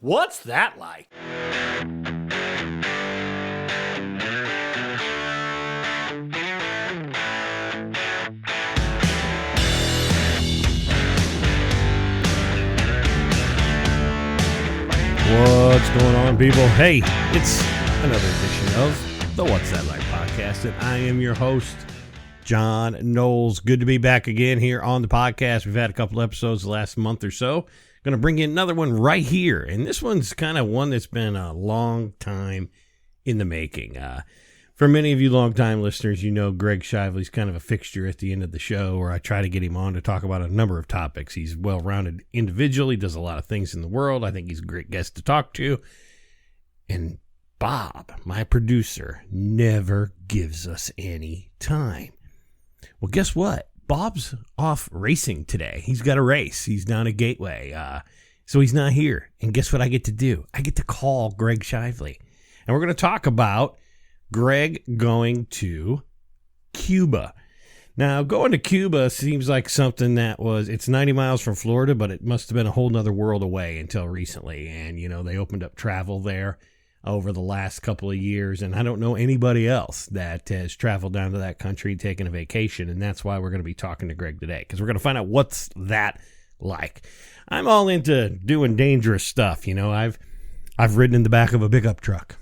What's that like? What's going on, people? Hey, it's another edition of the What's That Like podcast, and I am your host, John Knowles. Good to be back again here on the podcast. We've had a couple episodes the last month or so. Going to bring you another one right here, and this one's kind of one that's been a long time in the making. For many of you longtime listeners, you know Greg Shiveley's kind of a fixture at the end of the show, where I try to get him on to talk about a number of topics. He's well-rounded individual. He does a lot of things in the world. I think he's a great guest to talk to. And Bob, my producer, never gives us any time. Well, guess what? Bob's off racing today. He's got a race. He's down at Gateway. So he's not here. And guess what I get to do? I get to call Greg Shiveley. And we're going to talk about Greg going to Cuba. Now, going to Cuba seems like something that it's 90 miles from Florida, but it must have been a whole nother world away until recently. And, you know, they opened up travel there over the last couple of years, and I don't know anybody else that has traveled down to that country taking a vacation, and that's why we're going to be talking to Greg today, because we're going to find out what's that like. I'm all into doing dangerous stuff. You know, I've ridden in the back of a pickup truck.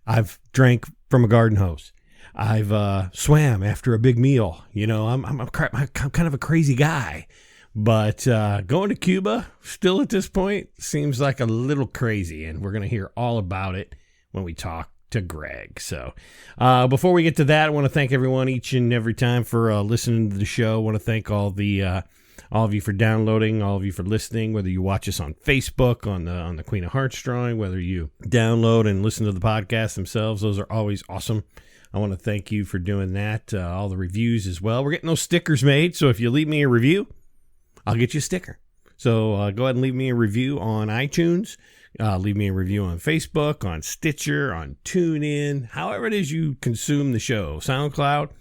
I've drank from a garden hose. I've swam after a big meal. You know, I'm kind of a crazy guy. But going to Cuba, still at this point, seems like a little crazy, and we're going to hear all about it when we talk to Greg. So before we get to that, I want to thank everyone each and every time for listening to the show. I want to thank all of you for downloading, all of you for listening, whether you watch us on Facebook, on the Queen of Hearts drawing, whether you download and listen to the podcast themselves. Those are always awesome. I want to thank you for doing that. All the reviews as well. We're getting those stickers made, so if you leave me a review, I'll get you a sticker. So go ahead and leave me a review on iTunes. Leave me a review on Facebook, on Stitcher, on TuneIn, however it is you consume the show. SoundCloud.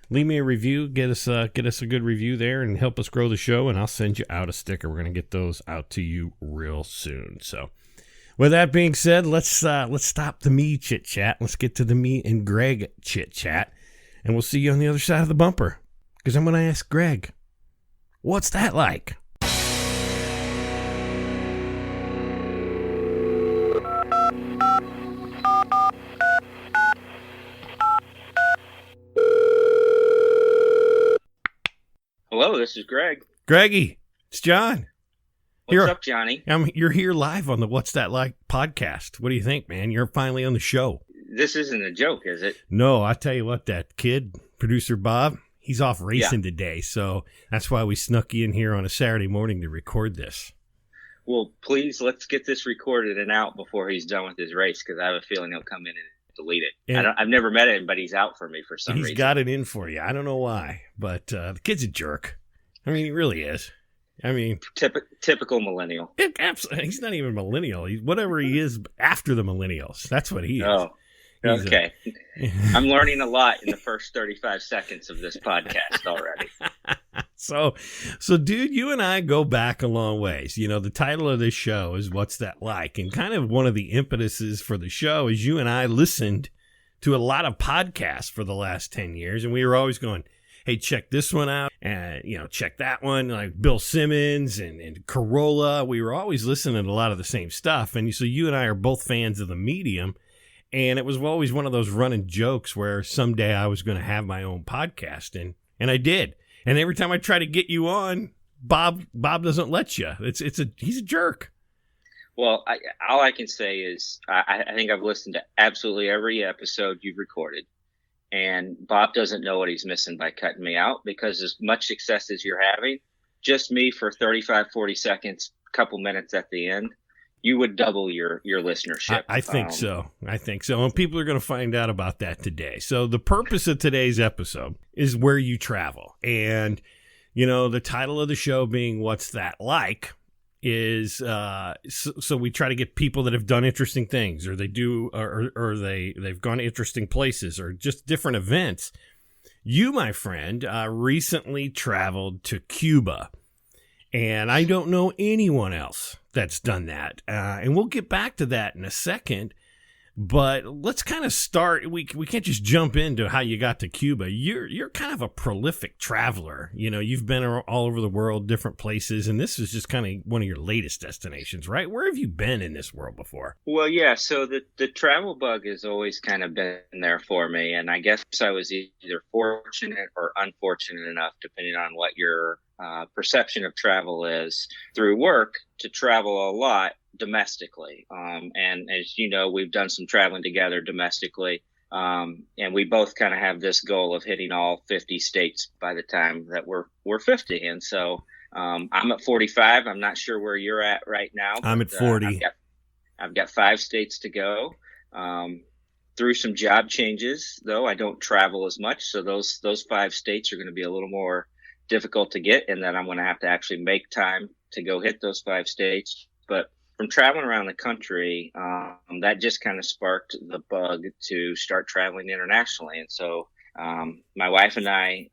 Leave me a review. Get us a good review there and help us grow the show, and I'll send you out a sticker. We're going to get those out to you real soon. So with that being said, let's stop the me chit-chat. Let's get to the me and Greg chit-chat, and we'll see you on the other side of the bumper, because I'm going to ask Greg, what's that like? Hello, this is Greg. Greggy, it's John. What's up, Johnny? You're here live on the What's That Like podcast. What do you think, man? You're finally on the show. This isn't a joke, is it? No, I tell you what, that kid, producer Bob, he's off racing today, so that's why we snuck you in here on a Saturday morning to record this. Well, please, let's get this recorded and out before he's done with his race, because I have a feeling he'll come in and delete it. And I've never met him, but he's out for me for some reason. He's got it in for you. I don't know why, but the kid's a jerk. I mean, he really is. I mean, typical millennial. Absolutely, he's not even millennial. He's whatever he is after the millennials. That's what he is. Oh, okay. I'm learning a lot in the first 35 seconds of this podcast already. So, dude, you and I go back a long ways. You know, the title of this show is What's That Like? And kind of one of the impetuses for the show is you and I listened to a lot of podcasts for the last 10 years, and we were always going, hey, check this one out, and, you know, check that one, like Bill Simmons and Corolla. We were always listening to a lot of the same stuff. And so you and I are both fans of the medium. And it was always one of those running jokes where someday I was going to have my own podcast. And I did. And every time I try to get you on, Bob doesn't let you. He's a jerk. Well, all I can say is I think I've listened to absolutely every episode you've recorded. And Bob doesn't know what he's missing by cutting me out, because as much success as you're having, just me for 35, 40 seconds, couple minutes at the end, you would double your listenership. I think so. I think so. And people are going to find out about that today. So the purpose of today's episode is where you travel. And, you know, the title of the show being What's That Like? Is so we try to get people that have done interesting things, or they do, or they've gone to interesting places, or just different events. You, my friend, recently traveled to Cuba, and I don't know anyone else that's done that. And we'll get back to that in a second. But let's kind of start. We can't just jump into how you got to Cuba. You're kind of a prolific traveler. You know, you've been all over the world, different places, and this is just kind of one of your latest destinations, right? Where have you been in this world before? Well, yeah. So the travel bug has always kind of been there for me, and I guess I was either fortunate or unfortunate enough, depending on what your perception of travel is, through work to travel a lot domestically. And as you know, we've done some traveling together domestically. And we both kind of have this goal of hitting all 50 states by the time that we're 50. And so I'm at 45. I'm not sure where you're at right now. I'm at 40. I've got 5 states to go. Through some job changes, though, I don't travel as much. So those 5 states are going to be a little more difficult to get. And then I'm going to have to actually make time to go hit those 5 states. But from traveling around the country, that just kind of sparked the bug to start traveling internationally. And so my wife and I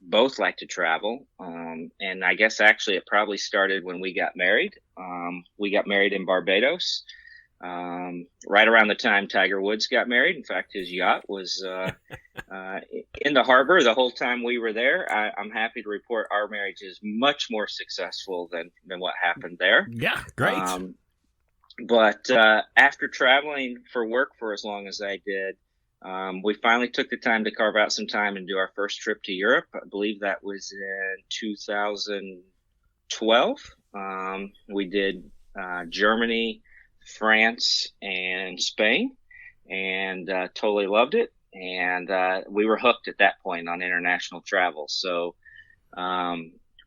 both like to travel. And I guess actually it probably started when we got married. We got married in Barbados, right around the time Tiger Woods got married. In fact, his yacht was in the harbor the whole time we were there. I'm happy to report our marriage is much more successful than what happened there. Yeah, great. But after traveling for work for as long as I did, we finally took the time to carve out some time and do our first trip to Europe. I believe that was in 2012. We did Germany, France, and Spain, and totally loved it. And we were hooked at that point on international travel. So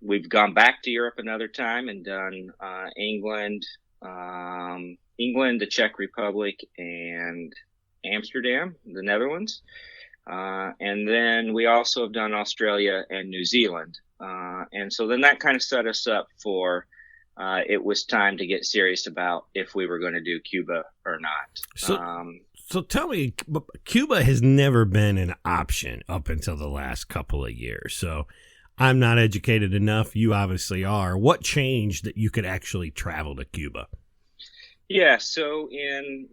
we've gone back to Europe another time and done England, the Czech Republic, and Amsterdam, the Netherlands. And then we also have done Australia and New Zealand. And so then that kind of set us up for it was time to get serious about if we were going to do Cuba or not. So tell me, Cuba has never been an option up until the last couple of years. So I'm not educated enough. You obviously are. What changed that you could actually travel to Cuba? Yeah, so in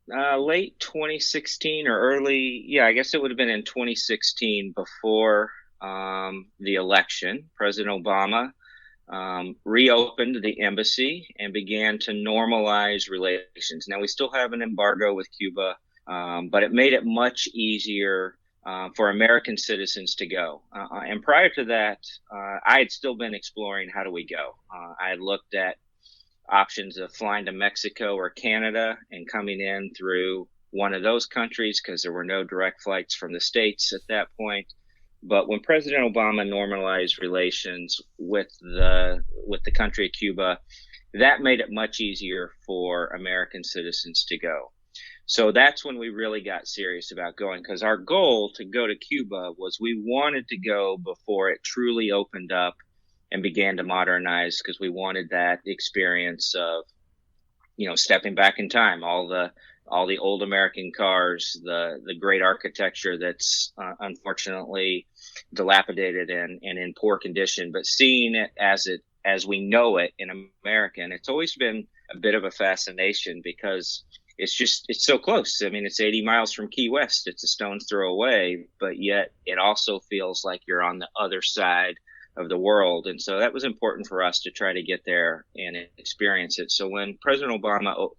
late 2016 or I guess it would have been in 2016 before the election, President Obama reopened the embassy and began to normalize relations. Now, we still have an embargo with Cuba, but it made it much easier for American citizens to go. And prior to that, I had still been exploring how do we go. I had looked at options of flying to Mexico or Canada and coming in through one of those countries because there were no direct flights from the States at that point. But when President Obama normalized relations with the country of Cuba, that made it much easier for American citizens to go. So that's when we really got serious about going, because our goal to go to Cuba was we wanted to go before it truly opened up and began to modernize, because we wanted that experience of, stepping back in time, all the old American cars, the great architecture that's unfortunately dilapidated and in poor condition, but seeing it as we know it in America. And it's always been a bit of a fascination because it's so close. I mean, it's 80 miles from Key West. It's a stone's throw away, but yet it also feels like you're on the other side of the world. And so that was important for us to try to get there and experience it. So when President Obama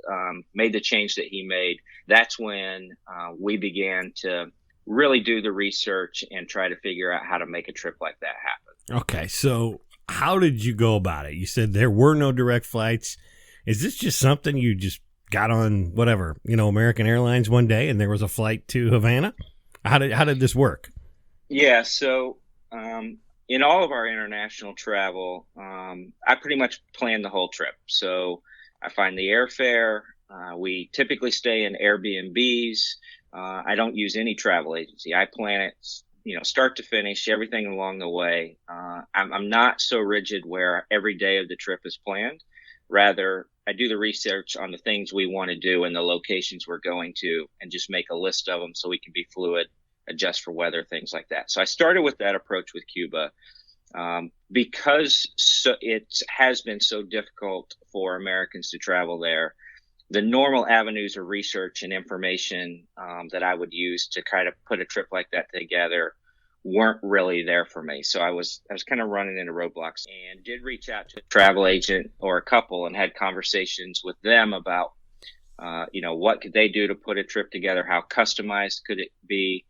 made the change that he made, that's when we began to really do the research and try to figure out how to make a trip like that happen. Okay, so how did you go about it? You said there were no direct flights. Is this just something you just got on American Airlines one day and there was a flight to Havana? How did this work? Yeah, so in all of our international travel, I pretty much plan the whole trip. So I find the airfare. We typically stay in Airbnbs. I don't use any travel agency. I plan it, start to finish, everything along the way. I'm not so rigid where every day of the trip is planned. Rather, I do the research on the things we want to do and the locations we're going to, and just make a list of them so we can be fluid, adjust for weather, things like that. So I started with that approach with Cuba. Because it has been so difficult for Americans to travel there. The normal avenues of research and information that I would use to kind of put a trip like that together weren't really there for me. So I was kind of running into roadblocks, and did reach out to a travel agent or a couple and had conversations with them about, what could they do to put a trip together? How customized could it be?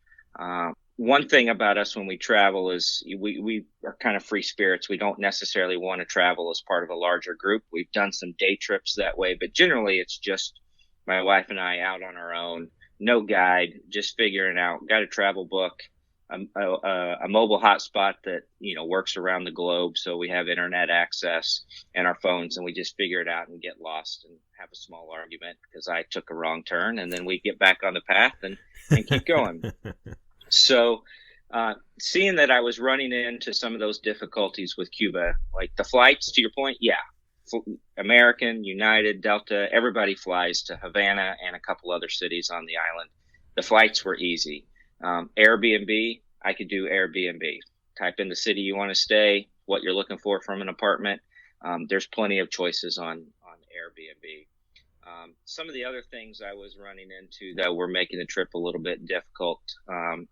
One thing about us when we travel is we are kind of free spirits. We don't necessarily want to travel as part of a larger group. We've done some day trips that way, but generally it's just my wife and I out on our own, no guide, just figuring out, got a travel book, a mobile hotspot that, works around the globe. So we have internet access and our phones, and we just figure it out and get lost and have a small argument because I took a wrong turn, and then we get back on the path and keep going. So, seeing that I was running into some of those difficulties with Cuba, like the flights, to your point, yeah, American, United, Delta, everybody flies to Havana and a couple other cities on the island. The flights were easy. Airbnb, I could do Airbnb. Type in the city you want to stay, what you're looking for from an apartment. There's plenty of choices on Airbnb. Some of the other things I was running into that were making the trip a little bit difficult,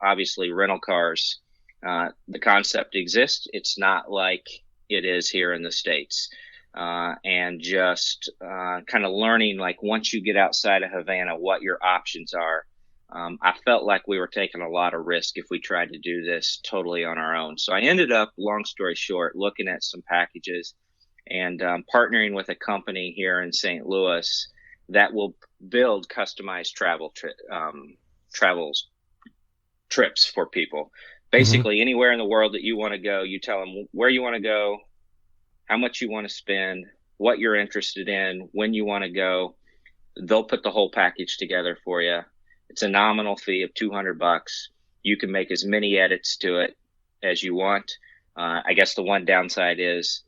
obviously rental cars. The concept exists. It's not like it is here in the States. And just kind of learning, like, once you get outside of Havana, what your options are. I felt like we were taking a lot of risk if we tried to do this totally on our own. So I ended up, long story short, looking at some packages and partnering with a company here in St. Louis that will build customized trips for people. Basically, anywhere in the world that you want to go, you tell them where you want to go, how much you want to spend, what you're interested in, when you want to go. They'll put the whole package together for you. It's a nominal fee of $200. You can make as many edits to it as you want. I guess the one downside is,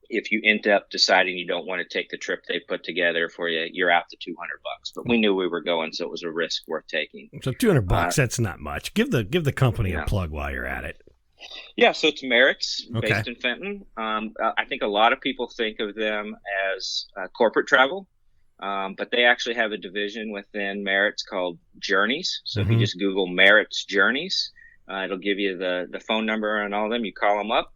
if you end up deciding you don't want to take the trip they put together for you, you're out to $200. But we knew we were going, so it was a risk worth taking. So $200, that's not much. Give the company a plug while you're at it. Yeah, so it's Merritt's, based in Fenton. I think a lot of people think of them as corporate travel, but they actually have a division within Merritt's called Journeys. So if you just Google Merritt's Journeys, it'll give you the phone number and all of them. You call them up,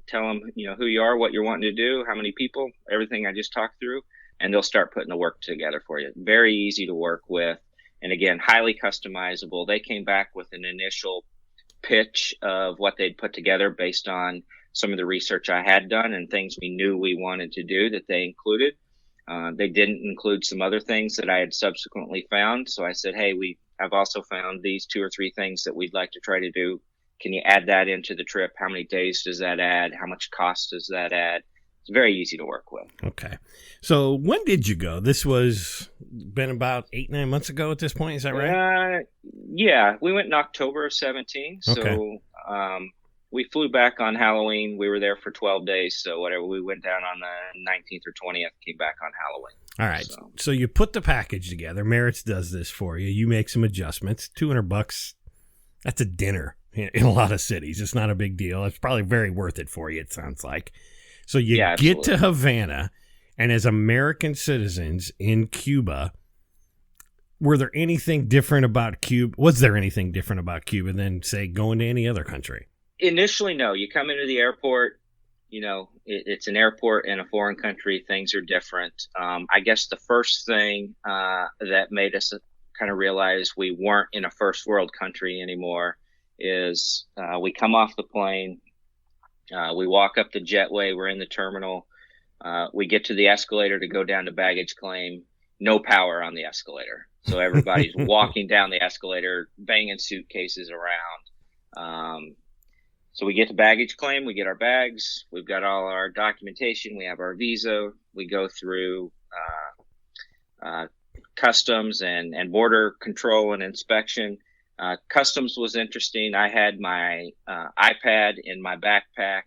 tell them, who you are, what you're wanting to do, how many people, everything I just talked through, and they'll start putting the work together for you. Very easy to work with. And again, highly customizable. They came back with an initial pitch of what they'd put together based on some of the research I had done and things we knew we wanted to do that they included. They didn't include some other things that I had subsequently found. So I said, hey, I've also found these 2 or 3 things that we'd like to try to do. Can you add that into the trip? How many days does that add? How much cost does that add? It's very easy to work with. Okay. So when did you go? This was been about 8-9 months ago at this point. Is that right? Yeah. We went in October of 2017. Okay. So we flew back on Halloween. We were there for 12 days. So whatever, we went down on the 19th or 20th, came back on Halloween. All right. So you put the package together. Merritt's does this for you. You make some adjustments. $200. That's a dinner in a lot of cities. It's not a big deal. It's probably very worth it for you, it sounds like. So you get to Havana, and as American citizens in Cuba, were there anything different about Cuba? Was there anything different about Cuba than, say, going to any other country? Initially, no. You come into the airport, it's an airport in a foreign country. Things are different. I guess the first thing that made us kind of realize we weren't in a first world country anymore is we come off the plane. We walk up the jetway. We're in the terminal. We get to the escalator to go down to baggage claim. No power on the escalator. So everybody's walking down the escalator, banging suitcases around. So we get to baggage claim. We get our bags. We've got all our documentation. We have our visa. We go through customs and border control and inspection. Customs was interesting. I had my iPad in my backpack,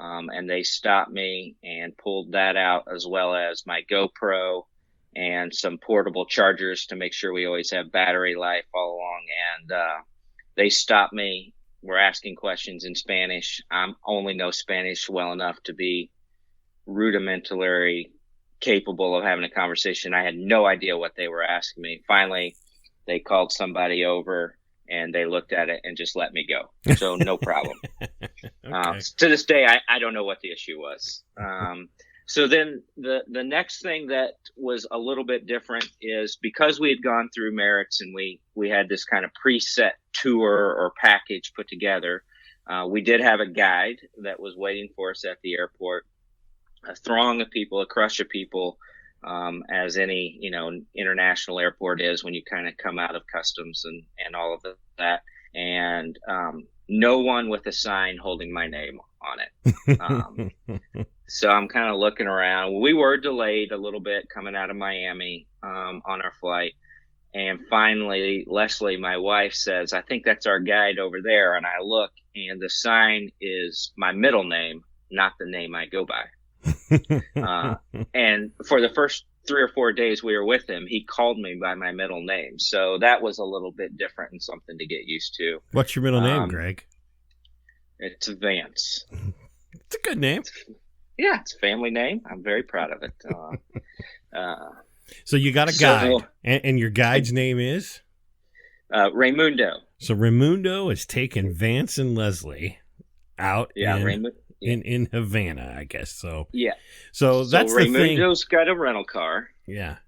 and they stopped me and pulled that out, as well as my GoPro and some portable chargers to make sure we always have battery life all along. And they stopped me were asking questions in Spanish. I only know Spanish well enough to be rudimentary capable of having a conversation. I had no idea what they were asking me. Finally, they called somebody over and they looked at it and just let me go. So no problem. Okay. To this day, I don't know what the issue was. So then the next thing that was a little bit different is because we had gone through merits and we had this kind of preset tour or package put together. We did have a guide that was waiting for us at the airport, a throng of people, a crush of people, as any, international airport is when you kind of come out of customs and all of that. And no one with a sign holding my name on it. So I'm kind of looking around. We were delayed a little bit coming out of Miami on our flight. And finally, Leslie, my wife, says, I think that's our guide over there. And I look, and the sign is my middle name, not the name I go by. And for the first 3 or 4 days we were with him, he called me by my middle name. So that was a little bit different and something to get used to. What's your middle name, Greg? It's Vance. It's a good name. Yeah, it's a family name. I'm very proud of it. So you got a guide, and your guide's name is? Raimundo. So Raimundo is taking Vance and Leslie out in Havana, I guess. So yeah. So that's the thing. Raimundo's got a rental car. Yeah.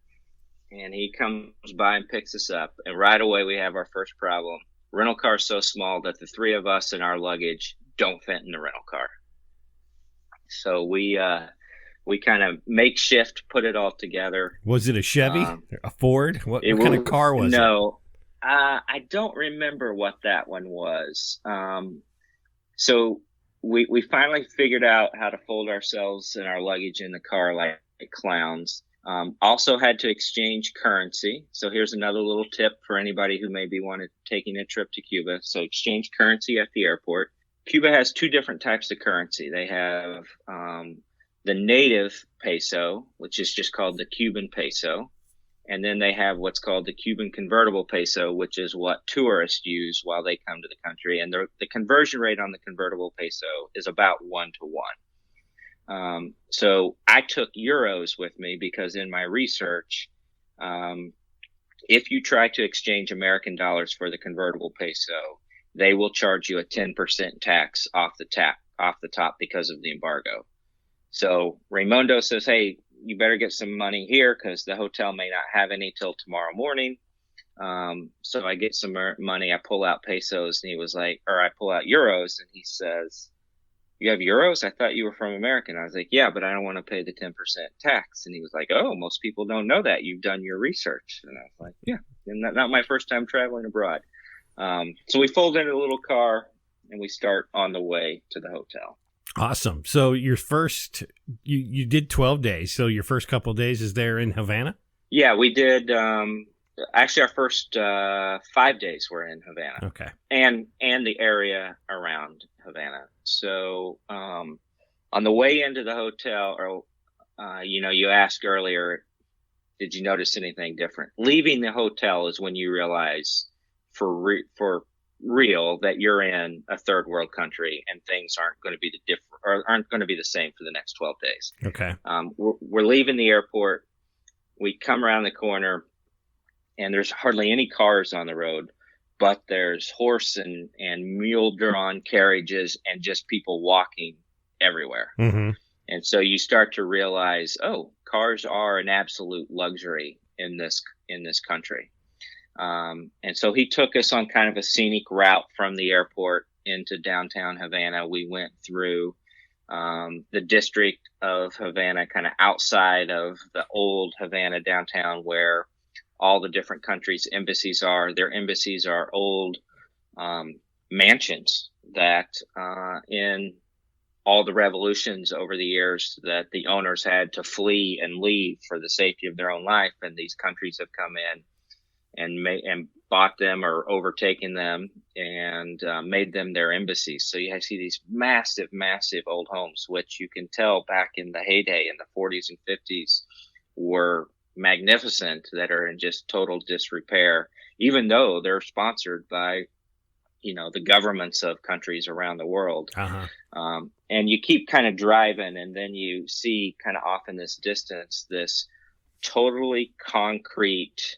And he comes by and picks us up. And right away we have our first problem. Rental car's so small that the three of us and our luggage don't fit in the rental car. So we kind of makeshift put it all together. Was it a Chevy? A Ford? What kind of car was it? No. I don't remember what that one was. So we finally figured out how to fold ourselves and our luggage in the car like clowns. Also had to exchange currency. So here's another little tip for anybody who maybe wanted taking a trip to Cuba. So exchange currency at the airport. Cuba has two different types of currency. They have the native peso, which is just called the Cuban peso. And then they have what's called the Cuban convertible peso, which is what tourists use while they come to the country. And the conversion rate on the convertible peso is about 1-to-1. So I took euros with me because in my research, if you try to exchange American dollars for the convertible peso, they will charge you a 10% tax off the top because of the embargo. So Raimundo says, hey, you better get some money here because the hotel may not have any till tomorrow morning. So I get some money. I pull out pesos and I pull out euros and he says, you have euros? I thought you were from America. And I was like, yeah, but I don't want to pay the 10% tax. And he was like, oh, most people don't know that. You've done your research. And I was like, yeah, and not my first time traveling abroad. So we fold into a little car and we start on the way to the hotel. Awesome. So your first, you did 12 days. So your first couple of days is there in Havana? Yeah, we did. Actually, our first 5 days were in Havana. Okay. And the area around Havana. So on the way into the hotel, you asked earlier, did you notice anything different? Leaving the hotel is when you realize for real that you're in a third world country and things aren't going to be aren't going to be the same for the next 12 days. Okay. We're leaving the airport. We come around the corner and there's hardly any cars on the road, but there's horse and mule drawn carriages and just people walking everywhere. Mm-hmm. And so you start to realize, oh, cars are an absolute luxury in this country. And so he took us on kind of a scenic route from the airport into downtown Havana. We went through the district of Havana, kind of outside of the old Havana downtown where all the different countries' embassies are. Their embassies are old mansions that in all the revolutions over the years that the owners had to flee and leave for the safety of their own life. And these countries have come in and bought them or overtaken them and made them their embassies. So you see these massive, massive old homes, which you can tell back in the heyday in the 40s and 50s were magnificent, that are in just total disrepair, even though they're sponsored by the governments of countries around the world. Uh-huh. And you keep kind of driving, and then you see kind of off in this distance this totally concrete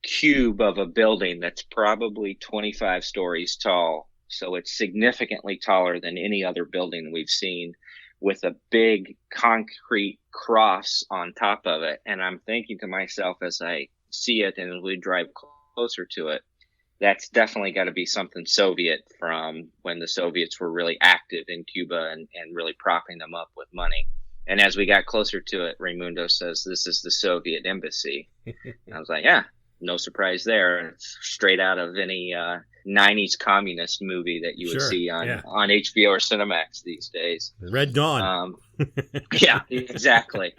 cube of a building that's probably 25 stories tall. So it's significantly taller than any other building we've seen, with a big concrete cross on top of it. And I'm thinking to myself as I see it and as we drive closer to it, that's definitely got to be something Soviet from when the Soviets were really active in Cuba and really propping them up with money. And as we got closer to it, Raimundo says, "This is the Soviet embassy." And I was like, yeah, no surprise there. It's straight out of any 90s communist movie that you would see on HBO or Cinemax these days. Red Dawn. Yeah, exactly.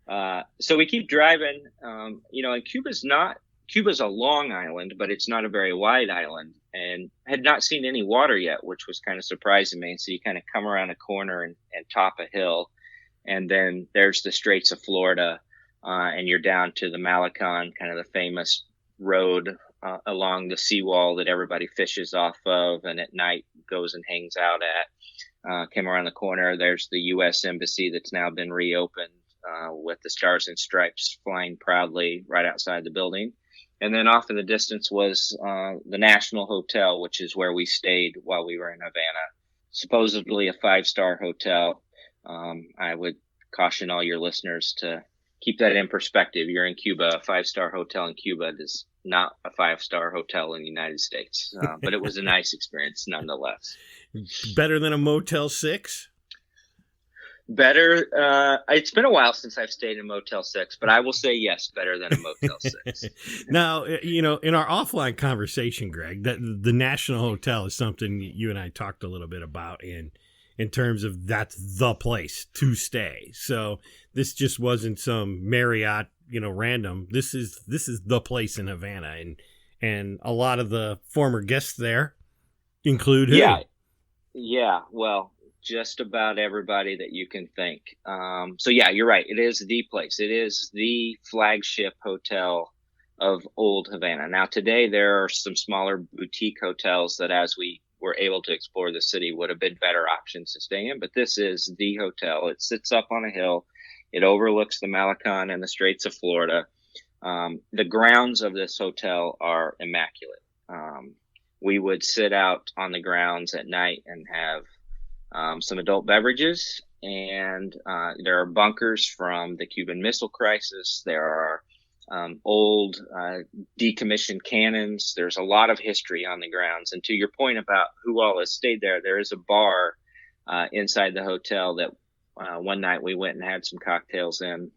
So we keep driving, and Cuba's a long island, but it's not a very wide island, and had not seen any water yet, which was kind of surprising me. And so you kind of come around a corner and top a hill, and then there's the Straits of Florida, and you're down to the Malecon, kind of the famous road along the seawall that everybody fishes off of and at night goes and hangs out at. Came around the corner, there's the U.S. Embassy that's now been reopened, with the Stars and Stripes flying proudly right outside the building. And then off in the distance was the National Hotel, which is where we stayed while we were in Havana. Supposedly a 5-star hotel. I would caution all your listeners to keep that in perspective. You're in Cuba. A 5-star hotel in Cuba is not a 5-star hotel in the United States. But it was a nice experience nonetheless. Better than a Motel 6? Better. It's been a while since I've stayed in Motel 6, but I will say yes, better than a Motel 6. Now, in our offline conversation, Greg, that the National Hotel is something you and I talked a little bit about in terms of that's the place to stay. So this just wasn't some Marriott, random. This is the place in Havana, and a lot of the former guests there include who? Yeah. Well, just about everybody that you can think. So yeah, you're right. It is the place. It is the flagship hotel of old Havana. Now today there are some smaller boutique hotels that, as we were able to explore the city, would have been better options to stay in. But this is the hotel. It sits up on a hill. It overlooks the Malecon and the Straits of Florida. The grounds of this hotel are immaculate. We would sit out on the grounds at night and have some adult beverages, and there are bunkers from the Cuban Missile Crisis. There are old decommissioned cannons. There's a lot of history on the grounds. And to your point about who all has stayed there is a bar inside the hotel that one night we went and had some cocktails in,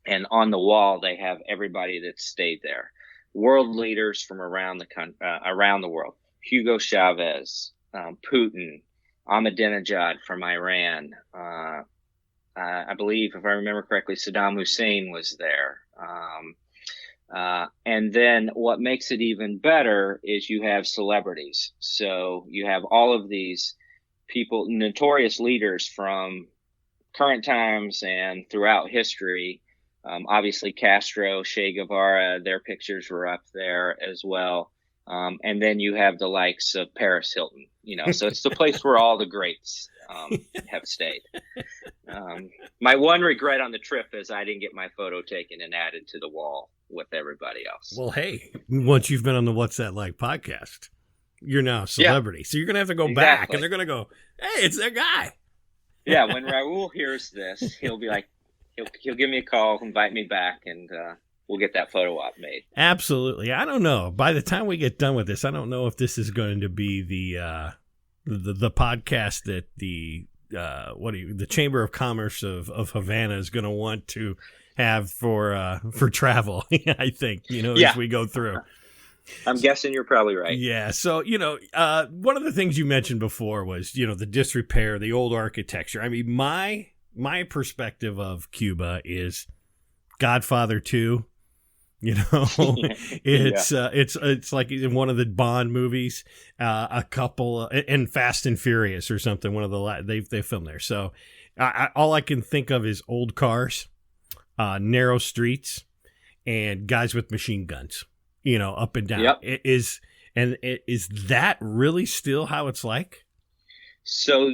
and on the wall they have everybody that stayed there, world leaders from around the world. Hugo Chavez, Putin, Ahmadinejad from Iran. I believe, if I remember correctly, Saddam Hussein was there. And then what makes it even better is you have celebrities. So you have all of these people, notorious leaders from current times and throughout history. Obviously Castro, Che Guevara, their pictures were up there as well. And then you have the likes of Paris Hilton, so it's the place where all the greats have stayed. My one regret on the trip is I didn't get my photo taken and added to the wall with everybody else. Well, hey, once you've been on the What's That Like podcast, you're now a celebrity. Yeah. So you're going to have to go back, and they're going to go, hey, it's that guy. Yeah, when Raul hears this, he'll be like, he'll give me a call, invite me back, and we'll get that photo op made. Absolutely. I don't know. By the time we get done with this, I don't know if this is going to be the podcast that the Chamber of Commerce of Havana is going to want to have for travel. I think, as we go through. I'm guessing you're probably right. Yeah. So, one of the things you mentioned before was, the disrepair, the old architecture. I mean, my perspective of Cuba is Godfather 2. It's like in one of the Bond movies, a couple and Fast and Furious or something. One of the they filmed there. So all I can think of is old cars, narrow streets, and guys with machine guns. Up and down. Yep. It is And is that really still how it's like? So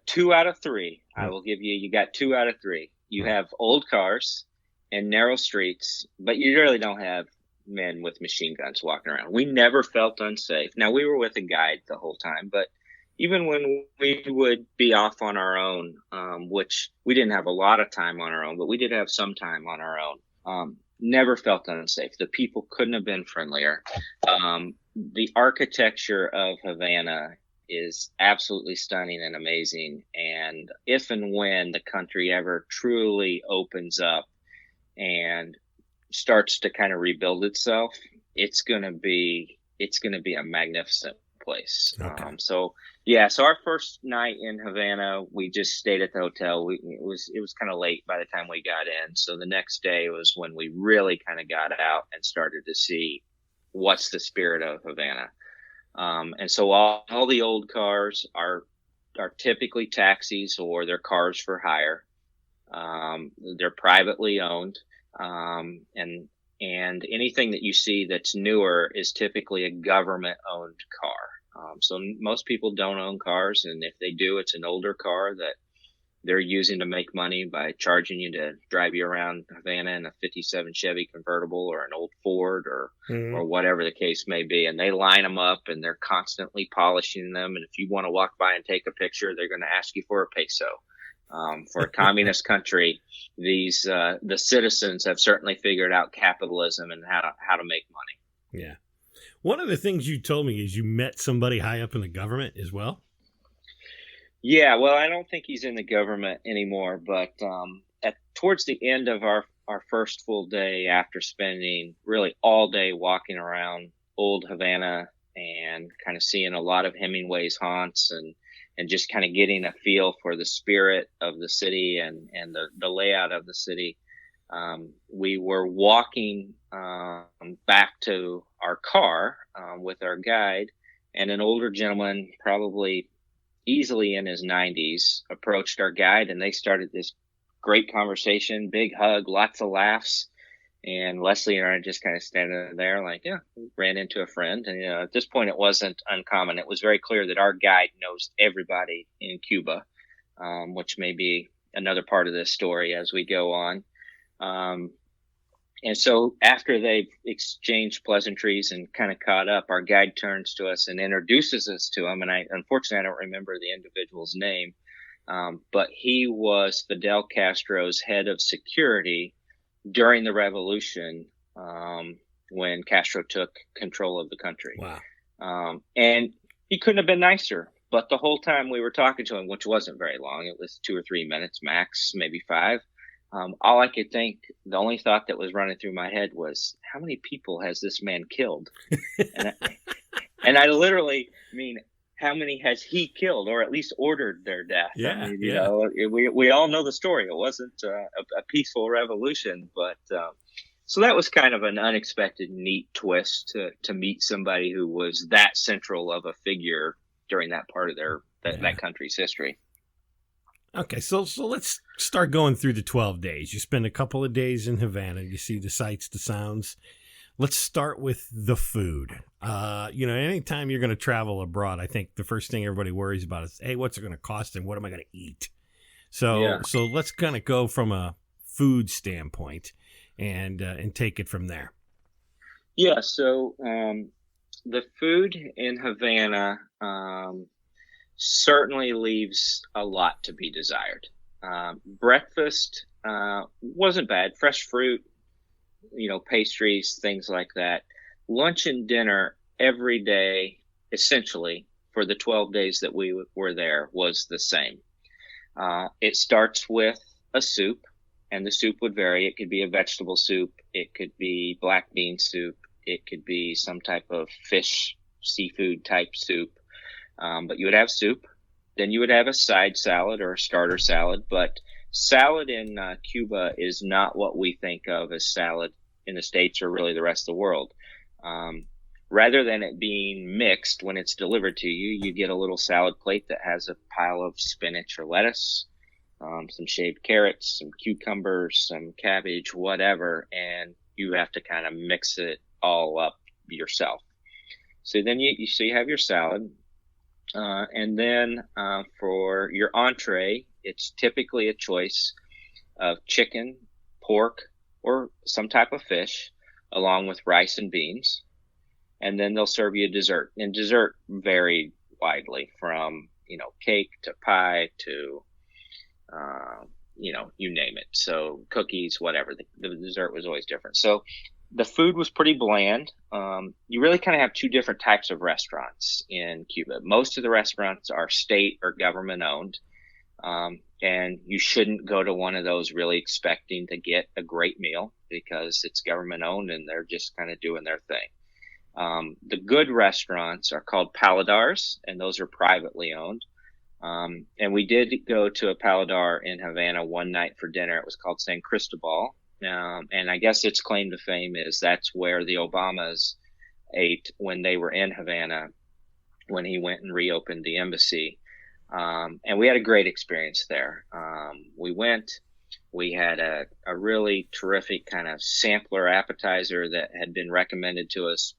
2 out of 3, I will give you. You got 2 out of 3. You have old cars and narrow streets, but you really don't have men with machine guns walking around. We never felt unsafe. Now, we were with a guide the whole time, but even when we would be off on our own, which we didn't have a lot of time on our own, but we did have some time on our own, never felt unsafe. The people couldn't have been friendlier. The architecture of Havana is absolutely stunning and amazing. And if and when the country ever truly opens up and starts to kind of rebuild itself, it's going to be a magnificent place. Okay. So our first night in Havana, we just stayed at the hotel. It was kind of late by the time we got in. So the next day was when we really kind of got out and started to see what's the spirit of Havana. And so all the old cars are typically taxis, or they're cars for hire. They're privately owned. And anything that you see that's newer is typically a government owned car. So most people don't own cars. And if they do, it's an older car that they're using to make money by charging you to drive you around Havana in a 57 Chevy convertible or an old Ford or whatever the case may be. And they line them up and they're constantly polishing them. And if you want to walk by and take a picture, they're going to ask you for a peso. For a communist country, the citizens have certainly figured out capitalism and how to make money. Yeah. One of the things you told me is you met somebody high up in the government as well. Yeah, well, I don't think he's in the government anymore, but towards the end of our first full day, after spending really all day walking around old Havana and kind of seeing a lot of Hemingway's haunts and just kind of getting a feel for the spirit of the city and the layout of the city, we were walking back to our car with our guide, and an older gentleman, probably easily in his 90s, approached our guide, and they started this great conversation, big hug, lots of laughs. And Leslie and I just kind of standing there like, yeah, we ran into a friend. And at this point, it wasn't uncommon. It was very clear that our guide knows everybody in Cuba, which may be another part of this story as we go on. And so after they've exchanged pleasantries and kind of caught up, our guide turns to us and introduces us to him. And unfortunately, I don't remember the individual's name, but he was Fidel Castro's head of security during the revolution, when Castro took control of the country. Wow. And he couldn't have been nicer. But the whole time we were talking to him, which wasn't very long, it was 2 or 3 minutes max, maybe 5. All I could think, the only thought that was running through my head was, how many people has this man killed? and I literally mean, how many has he killed, or at least ordered their death? Yeah, I mean, you know, we all know the story. It wasn't a peaceful revolution, but so that was kind of an unexpected, neat twist to meet somebody who was that central of a figure during that part of that country's history. Okay, so let's start going through the 12 days. You spend a couple of days in Havana. You see the sights, the sounds. Let's start with the food. Anytime you're going to travel abroad, I think the first thing everybody worries about is, hey, what's it going to cost and what am I going to eat? So let's kind of go from a food standpoint and take it from there. Yeah, so the food in Havana certainly leaves a lot to be desired. Breakfast wasn't bad. Fresh fruit, pastries, things like that. Lunch and dinner every day, essentially, for the 12 days that we were there, was the same. It starts with a soup, and the soup would vary. It could be a vegetable soup. It could be black bean soup. It could be some type of fish, seafood type soup. But you would have soup. Then you would have a side salad or a starter salad. But salad in Cuba is not what we think of as salad in the States or really the rest of the world. Rather than it being mixed when it's delivered to you, you get a little salad plate that has a pile of spinach or lettuce, some shaved carrots, some cucumbers, some cabbage, whatever, and you have to kind of mix it all up yourself. So then you have your salad, and then for your entree, it's typically a choice of chicken, pork, or some type of fish, along with rice and beans. And then they'll serve you a dessert. And dessert varied widely from, cake to pie to, you name it. So cookies, whatever. The dessert was always different. So the food was pretty bland. You really kind of have two different types of restaurants in Cuba. Most of the restaurants are state or government owned. And you shouldn't go to one of those really expecting to get a great meal because it's government owned and they're just kind of doing their thing. The good restaurants are called paladars, and those are privately owned. And we did go to a paladar in Havana one night for dinner. It was called San Cristobal. And I guess its claim to fame is that's where the Obamas ate when they were in Havana, when he went and reopened the embassy. And we had a great experience there. We had a really terrific kind of sampler appetizer that had been recommended to us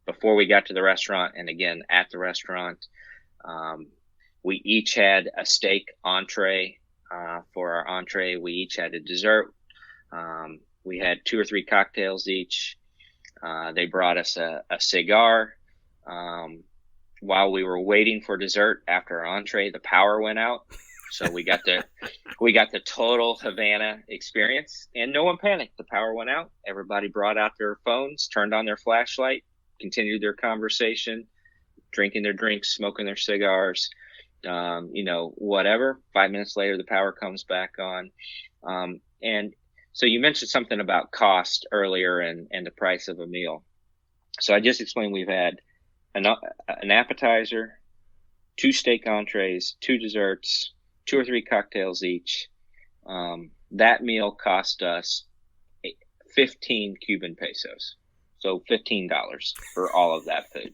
before we got to the restaurant, and again at the restaurant. We each had a steak entree. For our entree, we each had a dessert. We had 2 or 3 cocktails each. They brought us a cigar. While we were waiting for dessert after our entree, the power went out. So we got the total Havana experience, and no one panicked. The power went out. Everybody brought out their phones, turned on their flashlight, continued their conversation, drinking their drinks, smoking their cigars, whatever. 5 minutes later, the power comes back on. And so you mentioned something about cost earlier and the price of a meal. So I just explained we've had an appetizer, 2 steak entrees, 2 desserts, 2 or 3 cocktails each. That meal cost us 15 Cuban pesos. So $15 for all of that food.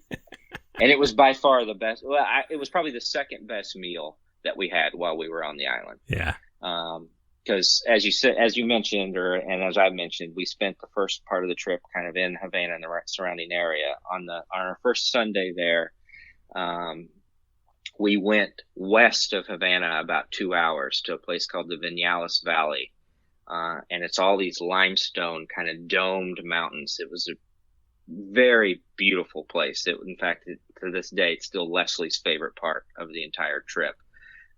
And it was by far the best. Well, it was probably the second best meal that we had while we were on the island. Yeah. Because as you mentioned, and as I mentioned, we spent the first part of the trip kind of in Havana and the surrounding area. On our first Sunday there, we went west of Havana about 2 hours to a place called the Vinales Valley. And it's all these limestone kind of domed mountains. It was a very beautiful place. In fact, to this day, it's still Leslie's favorite part of the entire trip.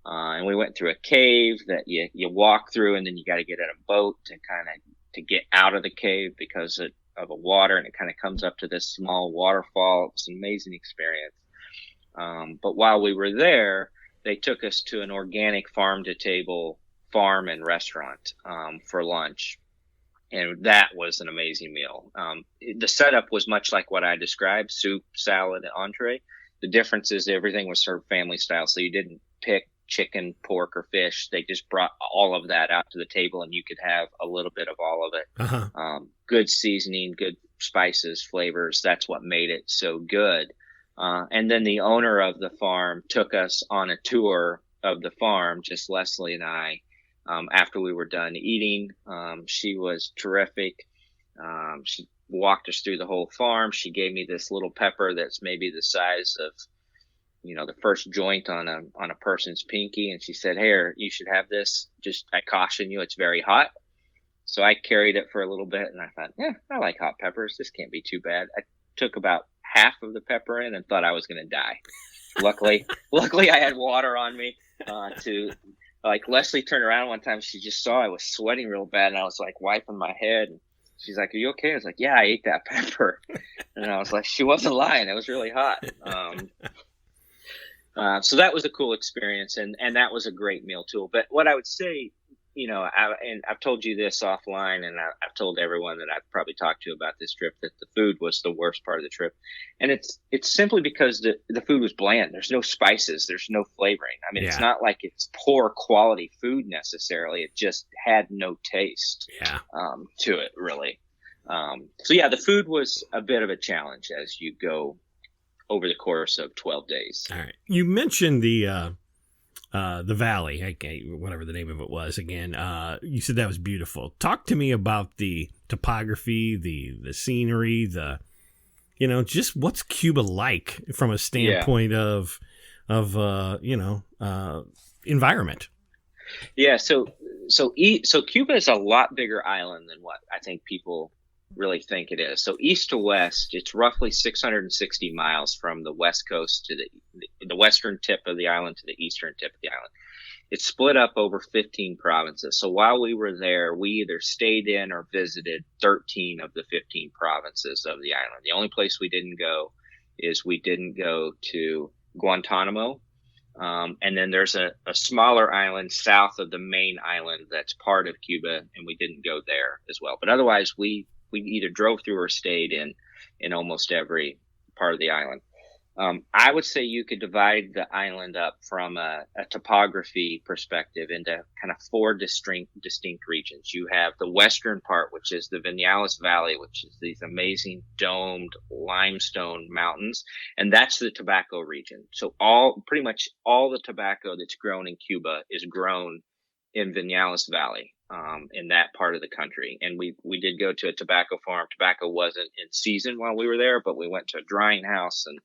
And we went through a cave that you walk through, and then you got to get in a boat to get out of the cave because of the water, and it kind of comes up to this small waterfall. It's an amazing experience. But while we were there, they took us to an organic farm-to-table farm and restaurant for lunch. And that was an amazing meal. The setup was much like what I described: soup, salad, and entree. The difference is everything was served family style, so you didn't pick chicken, pork, or fish. They just brought all of that out to the table, and you could have a little bit of all of it. Uh-huh. Good seasoning, good spices, flavors. That's what made it so good. And then the owner of the farm took us on a tour of the farm, just Leslie and I. After we were done eating, she was terrific. She walked us through the whole farm. She gave me this little pepper that's maybe the size of, the first joint on a person's pinky. And she said, "Here, you should have this. Just, I caution you, it's very hot." So I carried it for a little bit, and I thought, I like hot peppers. This can't be too bad. I took about half of the pepper in and thought I was going to die. Luckily I had water on me, Leslie turned around one time. She just saw I was sweating real bad, and I was like wiping my head. And she's like, "Are you okay?" I was like, "Yeah, I ate that pepper." And I was like, she wasn't lying. It was really hot. So that was a cool experience, and that was a great meal too. But what I would say, and I've told you this offline, and I've told everyone that I've probably talked to about this trip, that the food was the worst part of the trip. And it's simply because the food was bland. There's no spices. There's no flavoring. I mean, It's not like it's poor quality food necessarily. It just had no taste to it, really. The food was a bit of a challenge as you go over the course of 12 days. All right. You mentioned the valley, whatever the name of it was again. You said that was beautiful. Talk to me about the topography, the scenery, just what's Cuba like from a standpoint of environment. Yeah. So Cuba is a lot bigger island than what I think people really think it is. So east to west, it's roughly 660 miles from the west coast to the western tip of the island to the eastern tip of the island. It's split up over 15 provinces. So while we were there, we either stayed in or visited 13 of the 15 provinces of the island. The only place we didn't go is we didn't go to Guantanamo. And then there's a smaller island south of the main island that's part of Cuba, and we didn't go there as well. But otherwise, we either drove through or stayed in almost every part of the island. I would say you could divide the island up from a topography perspective into kind of four distinct regions. You have the western part, which is the Vinales Valley, which is these amazing domed limestone mountains, and that's the tobacco region. So pretty much all the tobacco that's grown in Cuba is grown in Vinales Valley, in that part of the country. And we did go to a tobacco farm. Tobacco wasn't in season while we were there, but we went to a drying house and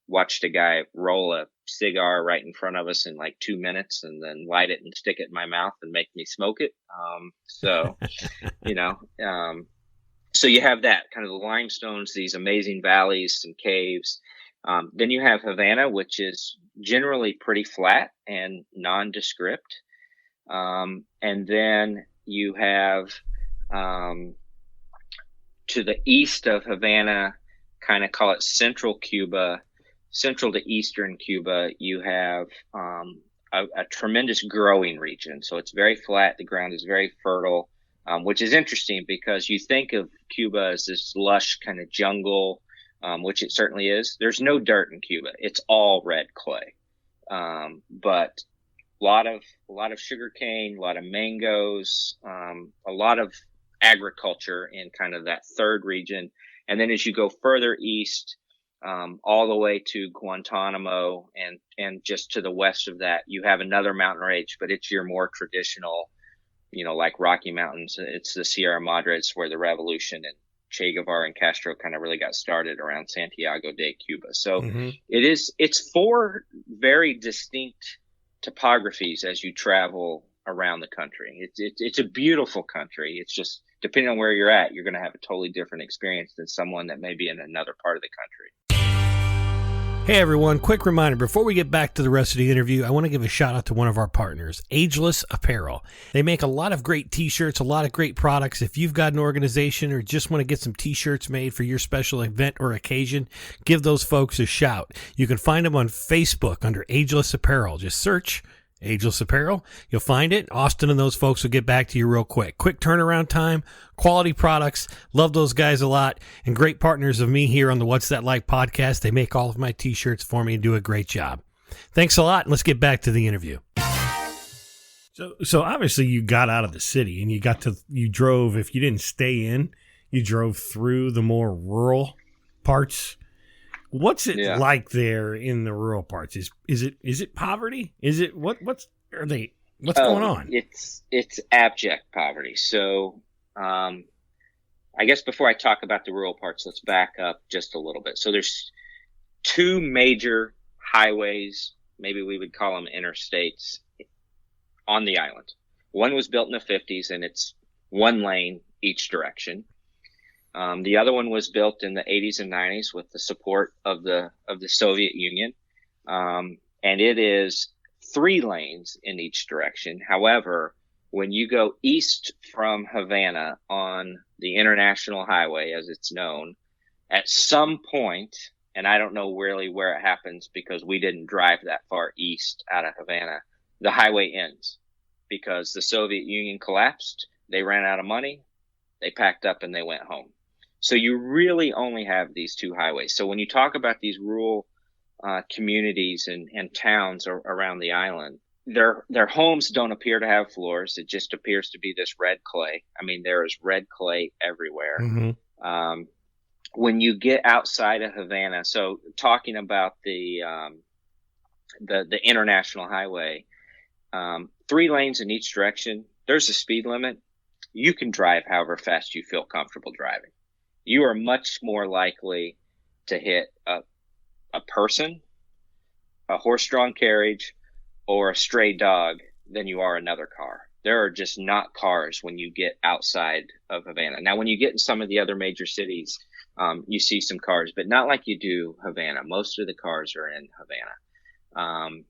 watched a guy roll a cigar right in front of us in like 2 minutes and then light it and stick it in my mouth and make me smoke it. So you have that kind of the limestones, these amazing valleys and caves. Then you have Havana, which is generally pretty flat and nondescript. And then you have, to the east of Havana, kind of call it central Cuba, central to eastern Cuba, you have a tremendous growing region. So it's very flat. The ground is very fertile, which is interesting because you think of Cuba as this lush kind of jungle, which it certainly is. There's no dirt in Cuba. It's all red clay. But a lot of sugarcane, a lot of mangoes, a lot of agriculture in kind of that third region. And then as you go further east, all the way to Guantanamo and just to the west of that, you have another mountain range, but it's your more traditional, like Rocky Mountains. It's the Sierra Madres where the revolution and Che Guevara and Castro kind of really got started around Santiago de Cuba. So it's four very distinct topographies as you travel around the country. It's a beautiful country. It's just depending on where you're at, you're going to have a totally different experience than someone that may be in another part of the country. Hey everyone, quick reminder, before we get back to the rest of the interview, I want to give a shout out to one of our partners, Ageless Apparel. They make a lot of great t-shirts, a lot of great products. If you've got an organization or just want to get some t-shirts made for your special event or occasion, give those folks a shout. You can find them on Facebook under Ageless Apparel. Just search Ageless Apparel. You'll find it. Austin and those folks will get back to you real quick. Quick turnaround time, quality products. Love those guys a lot, and great partners of me here on the What's That Like podcast. They make all of my t-shirts for me and do a great job. Thanks a lot, and let's get back to the interview. So obviously you got out of the city and you drove, if you didn't stay in, you drove through the more rural parts. What's it like there in the rural parts? Is it poverty? Is it what's going on? It's abject poverty. So I guess before I talk about the rural parts, let's back up just a little bit. So there's two major highways, maybe we would call them interstates, on the island. One was built in the 50s and it's one lane each direction. The other one was built in the 80s and 90s with the support of the Soviet Union. And it is 3 lanes in each direction. However, when you go east from Havana on the International Highway, as it's known, at some point, and I don't know really where it happens because we didn't drive that far east out of Havana, the highway ends because the Soviet Union collapsed. They ran out of money. They packed up and they went home. So you really only have these 2 highways. So when you talk about these rural communities and towns around the island, their homes don't appear to have floors. It just appears to be this red clay. I mean, there is red clay everywhere. Mm-hmm. When you get outside of Havana, so talking about the International Highway, 3 lanes in each direction. There's a speed limit. You can drive however fast you feel comfortable driving. You are much more likely to hit a person, a horse-drawn carriage, or a stray dog than you are another car. There are just not cars when you get outside of Havana. Now, when you get in some of the other major cities, you see some cars, but not like you do Havana. Most of the cars are in Havana.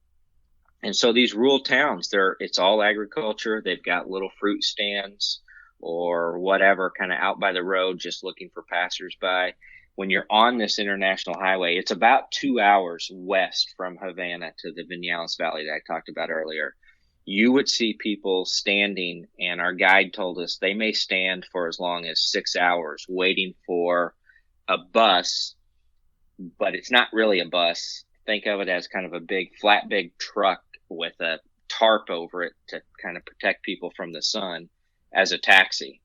And so these rural towns, it's all agriculture. They've got little fruit stands or whatever kind of out by the road, just looking for passersby. When you're on this international highway, it's about 2 hours west from Havana to the Vinales Valley that I talked about earlier. You would see people standing, and our guide told us they may stand for as long as 6 hours waiting for a bus, but it's not really a bus. Think of it as kind of a big truck with a tarp over it to kind of protect people from the sun as a taxi.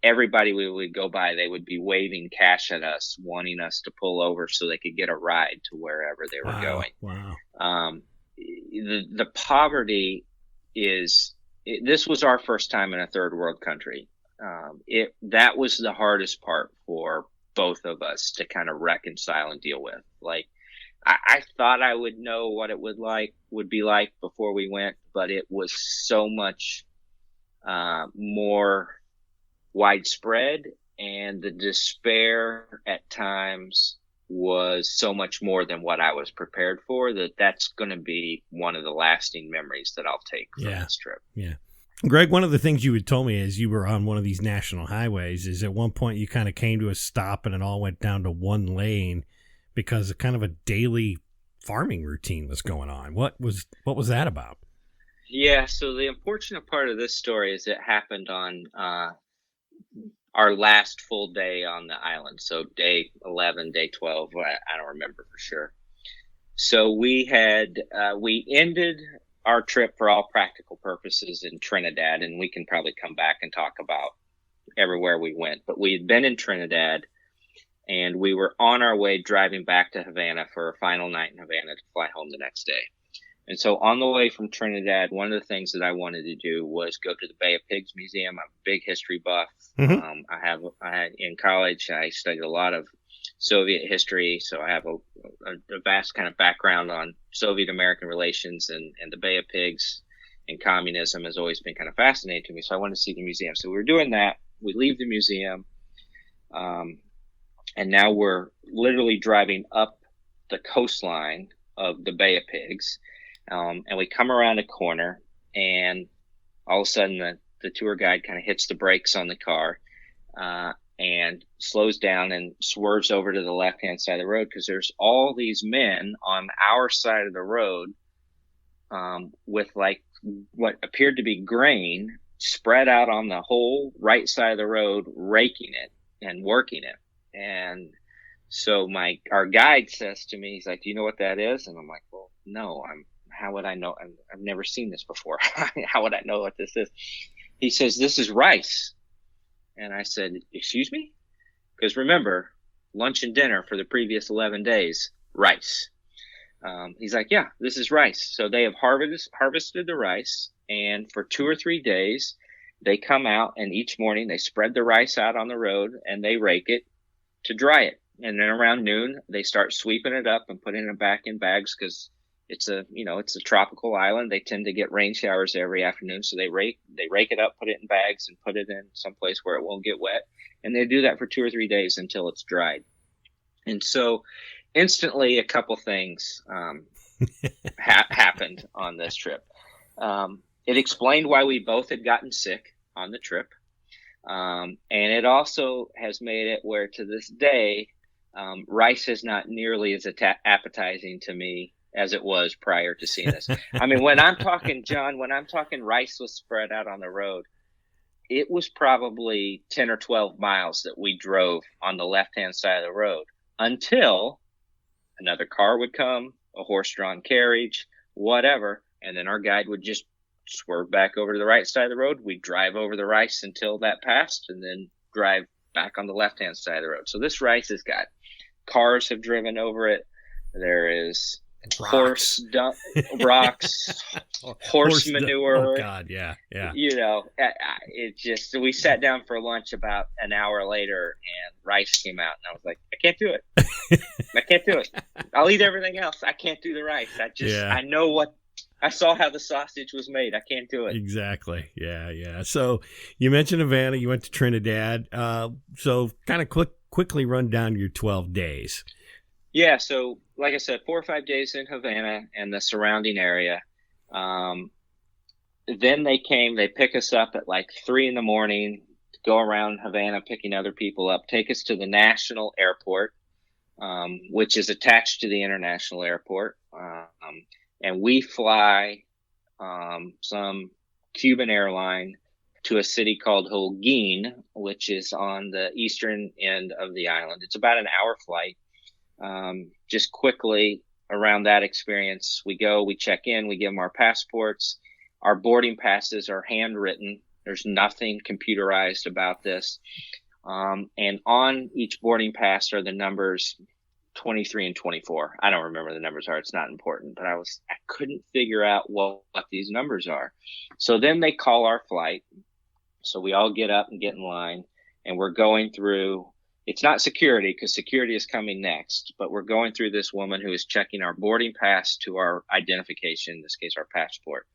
Everybody we would go by, they would be waving cash at us, wanting us to pull over so they could get a ride to wherever they were going. Wow. The poverty this was our first time in a third world country. That was the hardest part for both of us to kind of reconcile and deal with. Like, I thought I would know what it would be like before we went, but it was so much more widespread, and the despair at times was so much more than what I was prepared for, that's going to be one of the lasting memories that I'll take from this trip. Yeah. Greg, one of the things you had told me as you were on one of these national highways is at one point you kind of came to a stop and it all went down to one lane because kind of a daily farming routine was going on. What was that about? Yeah, so the unfortunate part of this story is it happened on our last full day on the island. So day 11, day 12, I don't remember for sure. So we ended our trip for all practical purposes in Trinidad, and we can probably come back and talk about everywhere we went. But we had been in Trinidad, and we were on our way driving back to Havana for a final night in Havana to fly home the next day. And so on the way from Trinidad, one of the things that I wanted to do was go to the Bay of Pigs Museum. I'm a big history buff. Mm-hmm. In college, I studied a lot of Soviet history, so I have a vast kind of background on Soviet-American relations, and the Bay of Pigs and communism has always been kind of fascinating to me. So I wanted to see the museum. So we were doing that. We leave the museum, and now we're literally driving up the coastline of the Bay of Pigs. And we come around a corner, and all of a sudden the tour guide kind of hits the brakes on the car and slows down and swerves over to the left-hand side of the road, because there's all these men on our side of the road with like what appeared to be grain spread out on the whole right side of the road, raking it and working it. And so our guide says to me, he's like, "Do you know what that is?" And I'm like, "Well, no, how would I know? I've never seen this before. How would I know what this is?" He says, "This is rice." And I said, "Excuse me?" Because remember, lunch and dinner for the previous 11 days, rice. He's like, "Yeah, this is rice." So they have harvested the rice, and for 2 or 3 days, they come out, and each morning they spread the rice out on the road and they rake it to dry it. And then around noon, they start sweeping it up and putting it back in bags, because it's a tropical island. They tend to get rain showers every afternoon. So they rake it up, put it in bags, and put it in some place where it won't get wet. And they do that for 2 or 3 days until it's dried. And so instantly a couple things happened on this trip. It explained why we both had gotten sick on the trip. And it also has made it where to this day, rice is not nearly as appetizing to me as it was prior to seeing this. I mean, when I'm talking rice was spread out on the road, it was probably 10 or 12 miles that we drove on the left-hand side of the road until another car would come, a horse-drawn carriage, whatever, and then our guide would just swerve back over to the right side of the road. We'd drive over the rice until that passed, and then drive back on the left-hand side of the road. So this rice has got cars have driven over it. There is horse rocks, horse manure. Oh God, yeah. It just, we sat down for lunch about an hour later, and rice came out, and I was like, I can't do it. I can't do it. I'll eat everything else. I can't do the rice. I know what. I saw how the sausage was made. I can't do it. Exactly. Yeah. So you mentioned Havana. You went to Trinidad. So kind of quickly run down your 12 days. Yeah. So like I said, 4 or 5 days in Havana and the surrounding area. Then they pick us up at like 3 a.m, go around Havana, picking other people up, take us to the national airport, which is attached to the international airport. And we fly some Cuban airline to a city called Holguin, which is on the eastern end of the island. It's about an hour flight. Just quickly around that experience, we check in, we give them our passports. Our boarding passes are handwritten. There's nothing computerized about this. And on each boarding pass are the numbers 23 and 24. I don't remember the numbers are. It's not important, but I couldn't figure out what these numbers are. So then they call our flight. So we all get up and get in line, and we're going through, it's not security because security is coming next, but we're going through this woman who is checking our boarding pass to our identification, in this case, our passport.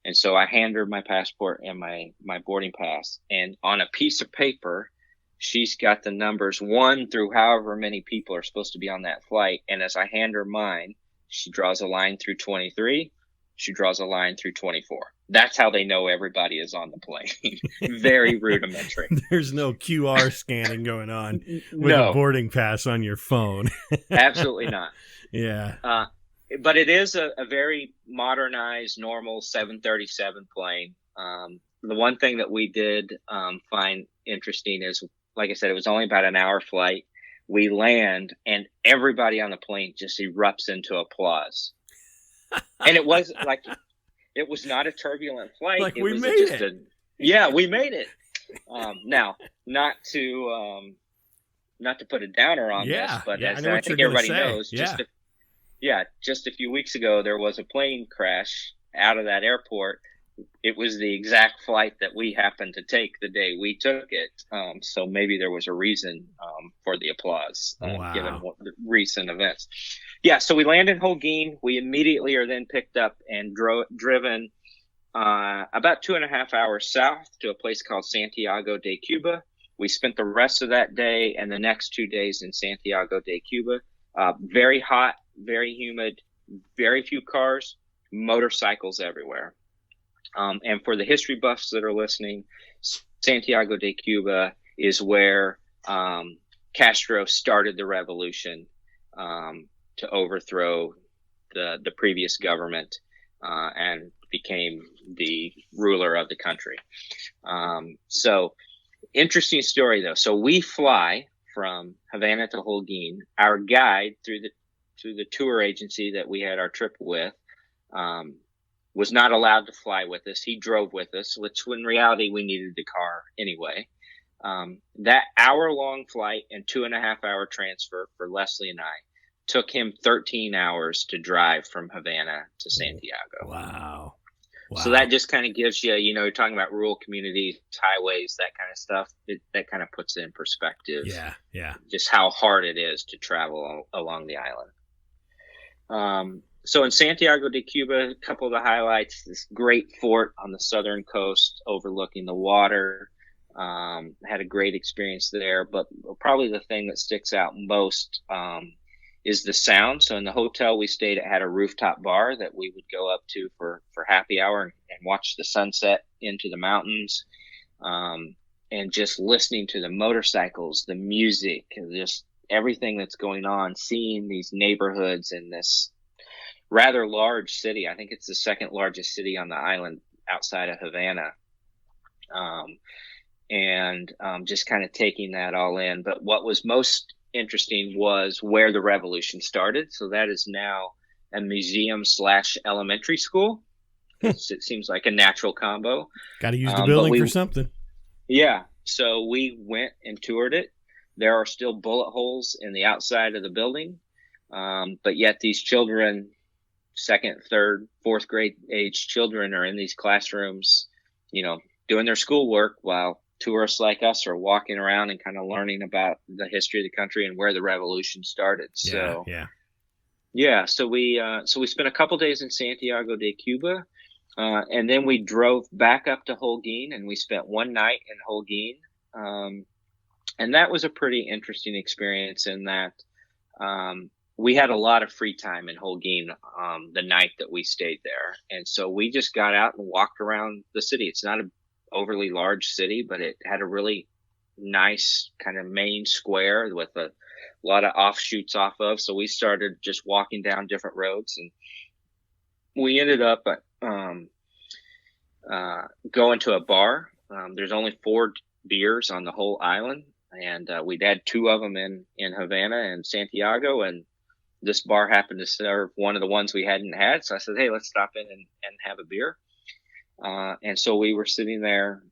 And so I hand her my passport and my boarding pass, and on a piece of paper, she's got the numbers 1 through however many people are supposed to be on that flight. And as I hand her mine, she draws a line through 23. She draws a line through 24. That's how they know everybody is on the plane. Very rudimentary. There's no QR scanning going on with a boarding pass on your phone. Absolutely not. Yeah. But it is a very modernized, normal 737 plane. The one thing that we did find interesting is, like I said, it was only about an hour flight. We land, and everybody on the plane just erupts into applause. And it was not a turbulent flight. Like, it we was made just it. Yeah, we made it. Now, not to put a downer on this, but as I think everybody knows, just a few weeks ago, there was a plane crash out of that airport. It was the exact flight that we happened to take the day we took it. So maybe there was a reason for the applause, given the recent events. Yeah, so we land in Holguin. We immediately are then picked up and driven about 2.5 hours south to a place called Santiago de Cuba. We spent the rest of that day and the next 2 days in Santiago de Cuba. Very hot, very humid, very few cars, motorcycles everywhere. And for the history buffs that are listening, Santiago de Cuba is where Castro started the revolution to overthrow the previous government and became the ruler of the country. So interesting story, though. So we fly from Havana to Holguin. Our guide through the tour agency that we had our trip with was not allowed to fly with us. He drove with us, which in reality we needed the car anyway. That hour-long flight and 2.5-hour transfer for Leslie and I took him 13 hours to drive from Havana to Santiago. Wow. So that just kind of gives you, you're talking about rural communities, highways, that kind of stuff. That kind of puts it in perspective. Yeah. Just how hard it is to travel along the island. So in Santiago de Cuba, a couple of the highlights, this great fort on the southern coast overlooking the water. Had a great experience there, but probably the thing that sticks out most is the sound. So in the hotel we stayed at had a rooftop bar that we would go up to for happy hour and watch the sunset into the mountains. And just listening to the motorcycles, the music, and just everything that's going on, seeing these neighborhoods in this rather large city. I think it's the second largest city on the island outside of Havana. Just kind of taking that all in. But what was most interesting was where the revolution started. So that is now a museum/elementary school. It seems like a natural combo. Got to use the building for something. Yeah. So we went and toured it. There are still bullet holes in the outside of the building. But yet these children second, third, fourth grade age children are in these classrooms, doing their schoolwork while tourists like us are walking around and kind of learning about the history of the country and where the revolution started. So we spent a couple days in Santiago de Cuba, and then we drove back up to Holguin, and we spent one night in Holguin, and that was a pretty interesting experience in that we had a lot of free time in Holguin the night that we stayed there, and so we just got out and walked around the city. It's not an overly large city, but it had a really nice kind of main square with a lot of offshoots off of. So we started just walking down different roads, and we ended up going to a bar. There's only 4 beers on the whole island, and we'd had 2 of them in Havana and Santiago, and this bar happened to serve one of the ones we hadn't had. So I said, hey, let's stop in and have a beer. And so we were sitting there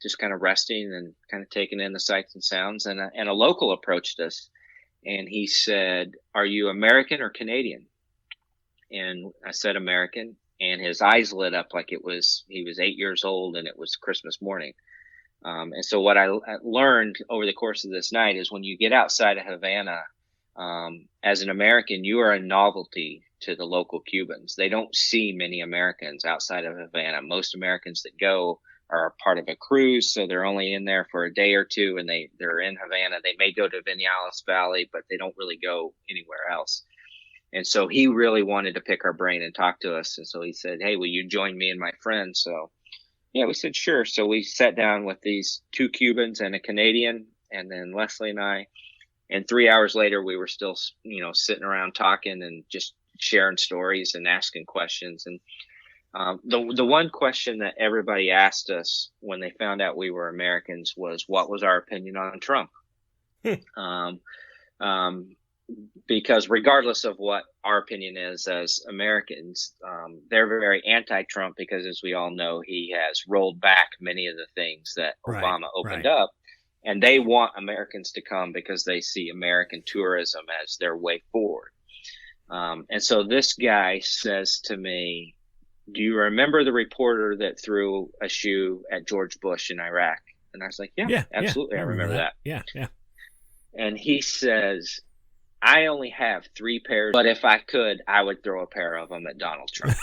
just kind of resting and kind of taking in the sights and sounds. And a local approached us, and he said, are you American or Canadian? And I said American, and his eyes lit up like he was 8 years old and it was Christmas morning. And so what I learned over the course of this night is when you get outside of Havana, as an American, you are a novelty to the local Cubans. They don't see many Americans outside of Havana. Most Americans that go are part of a cruise, so they're only in there for a day or two, and they're in Havana. They may go to Vinales Valley, but they don't really go anywhere else. And so he really wanted to pick our brain and talk to us. And so he said, hey, will you join me and my friend? So yeah, we said, sure. So we sat down with these 2 Cubans and a Canadian, and then Leslie and I, and 3 hours later, we were still, sitting around talking and just sharing stories and asking questions. And the one question that everybody asked us when they found out we were Americans was, what was our opinion on Trump? Because regardless of what our opinion is as Americans, they're very anti-Trump because, as we all know, he has rolled back many of the things that Obama opened up. And they want Americans to come because they see American tourism as their way forward. And so this guy says to me, do you remember the reporter that threw a shoe at George Bush in Iraq? And I was like, yeah, absolutely. I remember that. Yeah. And he says, I only have 3 pairs, but if I could, I would throw a pair of them at Donald Trump.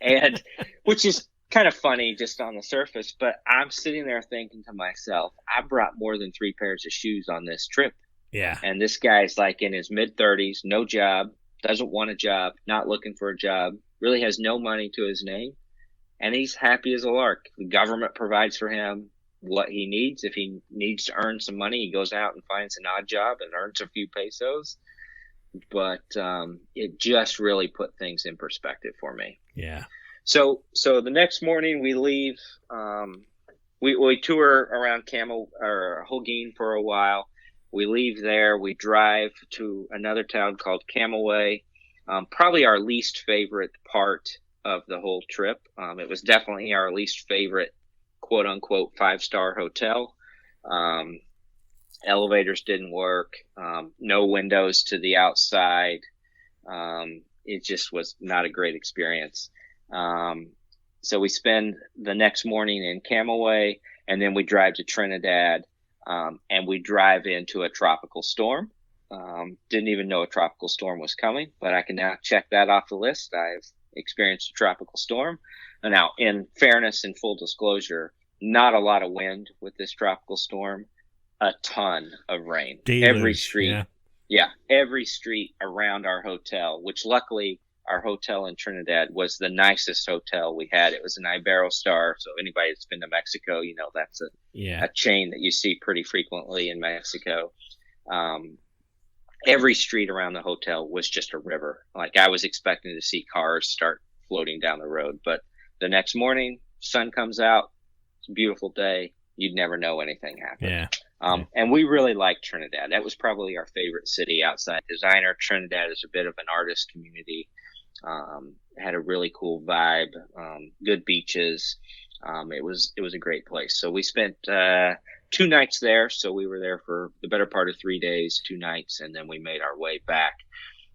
And which is kind of funny just on the surface, but I'm sitting there thinking to myself, I brought more than 3 pairs of shoes on this trip. Yeah. And this guy's like in his mid-30s, no job, doesn't want a job, not looking for a job, really has no money to his name, and he's happy as a lark. The government provides for him what he needs. If he needs to earn some money, he goes out and finds an odd job and earns a few pesos. But it just really put things in perspective for me. Yeah. So the next morning we leave. We tour around Holguin for a while. We leave there. We drive to another town called Camagüey. Probably our least favorite part of the whole trip. It was definitely our least favorite, quote unquote, 5-star hotel. Elevators didn't work. No windows to the outside. It just was not a great experience. So we spend the next morning in Camagüey, and then we drive to Trinidad, and we drive into a tropical storm. Didn't even know a tropical storm was coming, but I can now check that off the list. I've experienced a tropical storm. And now, in fairness and full disclosure, not a lot of wind with this tropical storm, a ton of rain. Every street. Yeah, every street around our hotel, which luckily our hotel in Trinidad was the nicest hotel we had. It was an Iberostar. So anybody that's been to Mexico, that's a chain that you see pretty frequently in Mexico. Every street around the hotel was just a river. Like, I was expecting to see cars start floating down the road, but the next morning, sun comes out. It's a beautiful day. You'd never know anything happened. Yeah. And we really liked Trinidad. That was probably our favorite city outside designer. Trinidad is a bit of an artist community. Had a really cool vibe, good beaches. It was a great place. So we spent 2 nights there. So we were there for the better part of 3 days, 2 nights, and then we made our way back.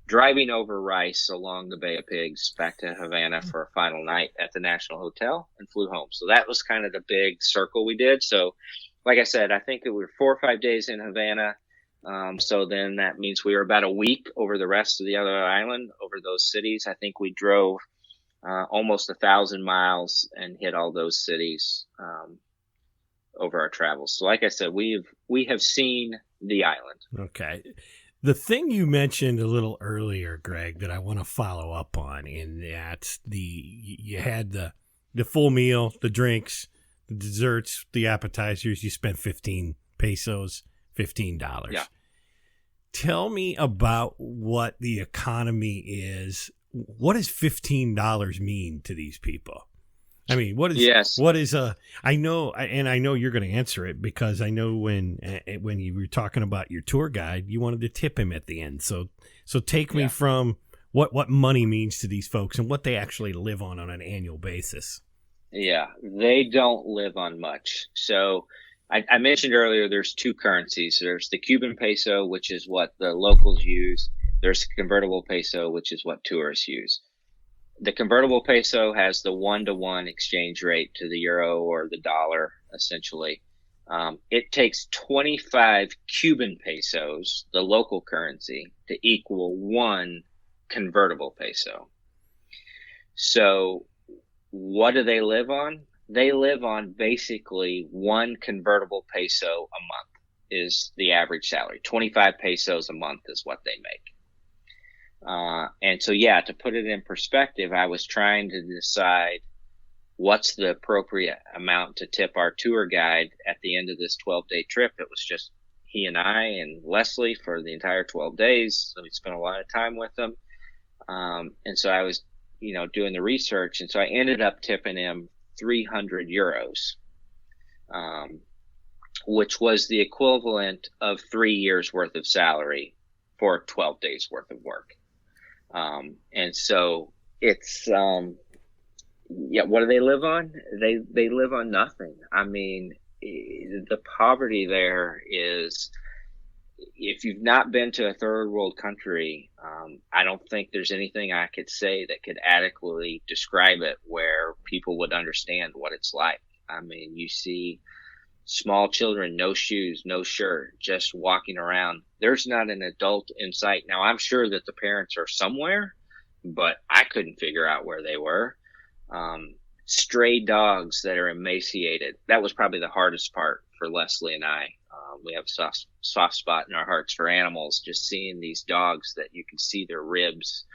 driving over rice along the Bay of Pigs back to Havana for a final night at the National Hotel, and flew home. So that was kind of the big circle we did. So like I said, I think we were 4 or 5 days in Havana. So then that means we were about a week over the rest of the other island, over those cities. I think we drove almost 1,000 miles and hit all those cities over our travels. So like I said, we have seen the island. Okay. The thing you mentioned a little earlier, Greg, that I want to follow up on, in that you had the full meal, the drinks, the desserts, the appetizers. You spent 15 pesos, $15. Yeah. Tell me about what the economy is. What does $15 mean to these people? I mean, what is I know, and I know you're going to answer it, because I know when you were talking about your tour guide, you wanted to tip him at the end. So take me from what money means to these folks and what they actually live on an annual basis. Yeah, they don't live on much. So I mentioned earlier, there's two currencies. There's the Cuban peso, which is what the locals use. There's the convertible peso, which is what tourists use. The convertible peso has the 1-to-1 exchange rate to the euro or the dollar, essentially. It takes 25 Cuban pesos, the local currency, to equal 1 convertible peso. So what do they live on? They live on basically 1 convertible peso a month is the average salary. 25 pesos a month is what they make. And so, to put it in perspective, I was trying to decide what's the appropriate amount to tip our tour guide at the end of this 12-day trip. It was just he and I and Leslie for the entire 12 days. So we spent a lot of time with them. And so I was, doing the research. And so I ended up tipping him 300 euros, which was the equivalent of 3 years worth of salary for 12 days worth of work. And so it's, what do they live on? They live on nothing. I mean, the poverty there is, if you've not been to a third world country, I don't think there's anything I could say that could adequately describe it where people would understand what it's like. I mean, you see small children, no shoes, no shirt, just walking around. There's not an adult in sight. Now, I'm sure that the parents are somewhere, but I couldn't figure out where they were. Stray dogs that are emaciated. That was probably the hardest part for Leslie and I. We have a soft spot in our hearts for animals, just seeing these dogs that you can see their ribs,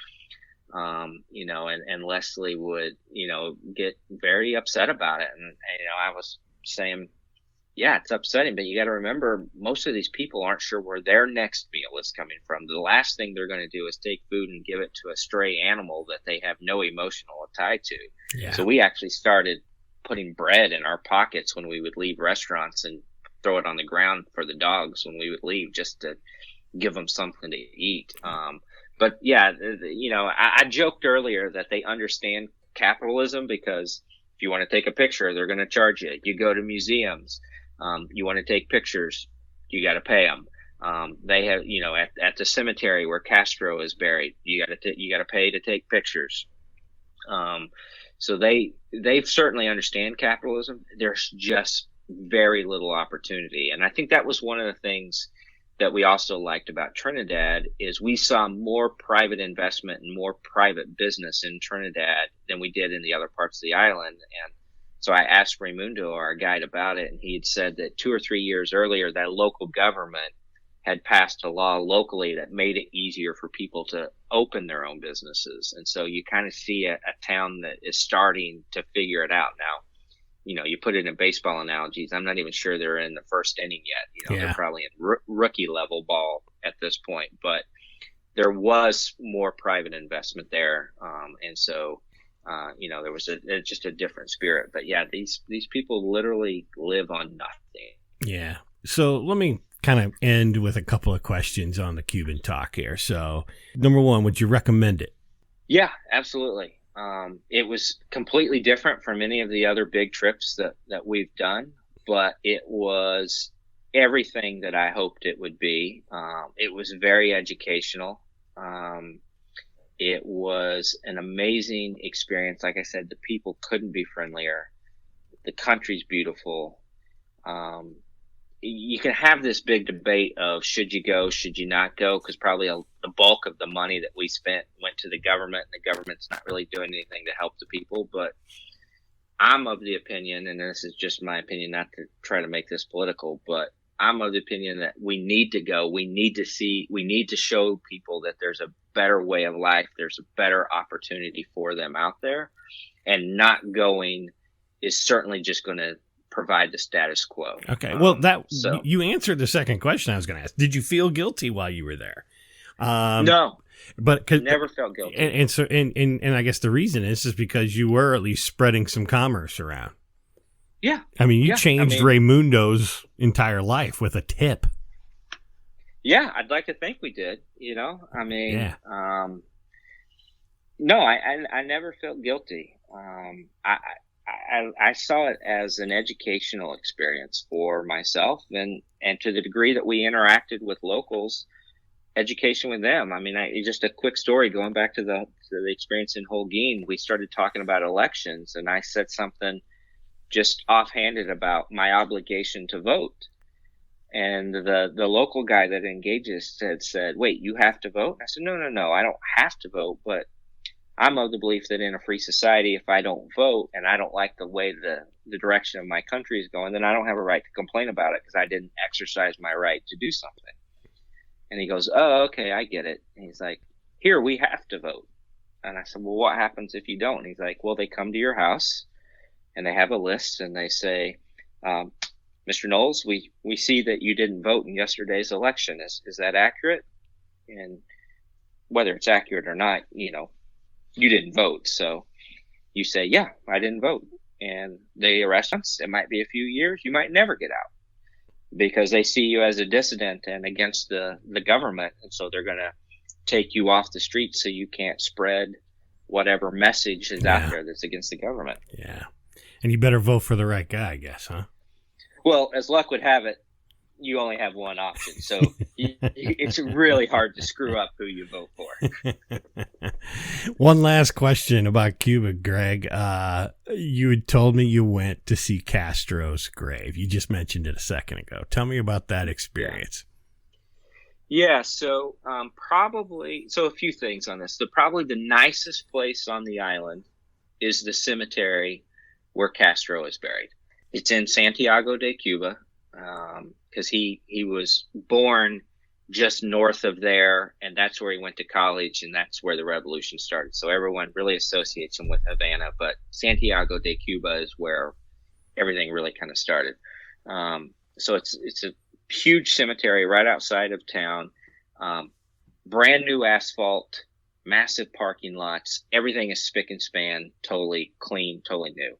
and Leslie would, get very upset about it. And I was saying, yeah, it's upsetting, but you got to remember, most of these people aren't sure where their next meal is coming from. The last thing they're going to do is take food and give it to a stray animal that they have no emotional tie to. Yeah. So we actually started putting bread in our pockets when we would leave restaurants and throw it on the ground for the dogs when we would leave, just to give them something to eat. But yeah, I joked earlier that they understand capitalism, because if you want to take a picture, they're going to charge you. You go to museums. You want to take pictures, you got to pay them. They have, at the cemetery where Castro is buried, you got to pay to take pictures. So they certainly understand capitalism. There's just very little opportunity. And I think that was one of the things that we also liked about Trinidad, is we saw more private investment and more private business in Trinidad than we did in the other parts of the island. And so I asked Raimundo, our guide, about it, and he had said that 2 or 3 years earlier, that local government had passed a law locally that made it easier for people to open their own businesses. And so you kind of see a town that is starting to figure it out now. You put it in baseball analogies. I'm not even sure they're in the first inning yet. They're probably in rookie level ball at this point, but there was more private investment there. And so, there was just a different spirit. But yeah, these people literally live on nothing. Yeah. So let me kind of end with a couple of questions on the Cuban talk here. So number one, would you recommend it? Yeah, absolutely. It was completely different from any of the other big trips that we've done, but it was everything that I hoped it would be. It was very educational. It was an amazing experience. Like I said, the people couldn't be friendlier. The country's beautiful. Um, you can have this big debate of should you go, should you not go, because probably the bulk of the money that we spent went to the government, and the government's not really doing anything to help the people. But I'm of the opinion, and this is just my opinion, not to try to make this political, but I'm of the opinion that we need to go. We need to see, we need to show people that there's a better way of life. There's a better opportunity for them out there, and not going is certainly just going to provide the status quo. Okay. Well, you answered the second question I was going to ask. Did you feel guilty while you were there? No, but never felt guilty. And I guess the reason is because you were at least spreading some commerce around. Yeah. I mean, you changed Raymundo's entire life with a tip. Yeah, I'd like to think we did. No, I never felt guilty. I saw it as an educational experience for myself, and to the degree that we interacted with locals, education with them. I mean, just a quick story going back to the experience in Holguin. We started talking about elections, and I said something just offhanded about my obligation to vote. And the local guy that engages said, "Wait, you have to vote?" I said, No, I don't have to vote, but I'm of the belief that in a free society, if I don't vote and I don't like the way the direction of my country is going, then I don't have a right to complain about it because I didn't exercise my right to do something. And he goes, "Oh, okay, I get it." And he's like, "Here, we have to vote." And I said, "Well, what happens if you don't?" And he's like, "Well, they come to your house and they have a list and they say, Mr. Knowles, we see that you didn't vote in yesterday's election. Is that accurate?" And whether it's accurate or not, you didn't vote. So you say, "Yeah, I didn't vote." And they arrest us. It might be a few years. You might never get out because they see you as a dissident and against the government. And so they're going to take you off the street so you can't spread whatever message is out there that's against the government. Yeah. And you better vote for the right guy, I guess, huh? Well, as luck would have it, you only have one option. So it's really hard to screw up who you vote for. One last question about Cuba, Greg. You had told me you went to see Castro's grave. You just mentioned it a second ago. Tell me about that experience. Yeah, so a few things on this. Probably the nicest place on the island is the cemetery where Castro is buried. It's in Santiago de Cuba, because he was born just north of there, and that's where he went to college, and that's where the revolution started. So everyone really associates him with Havana, but Santiago de Cuba is where everything really kind of started. So it's a huge cemetery right outside of town, brand new asphalt, massive parking lots. Everything is spick and span, totally clean, totally new.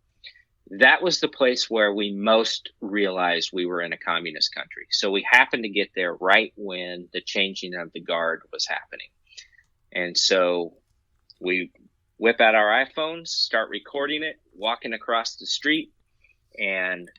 That was the place where we most realized we were in a communist country. So we happened to get there right when the changing of the guard was happening. And so we whip out our iPhones, start recording it, walking across the street, and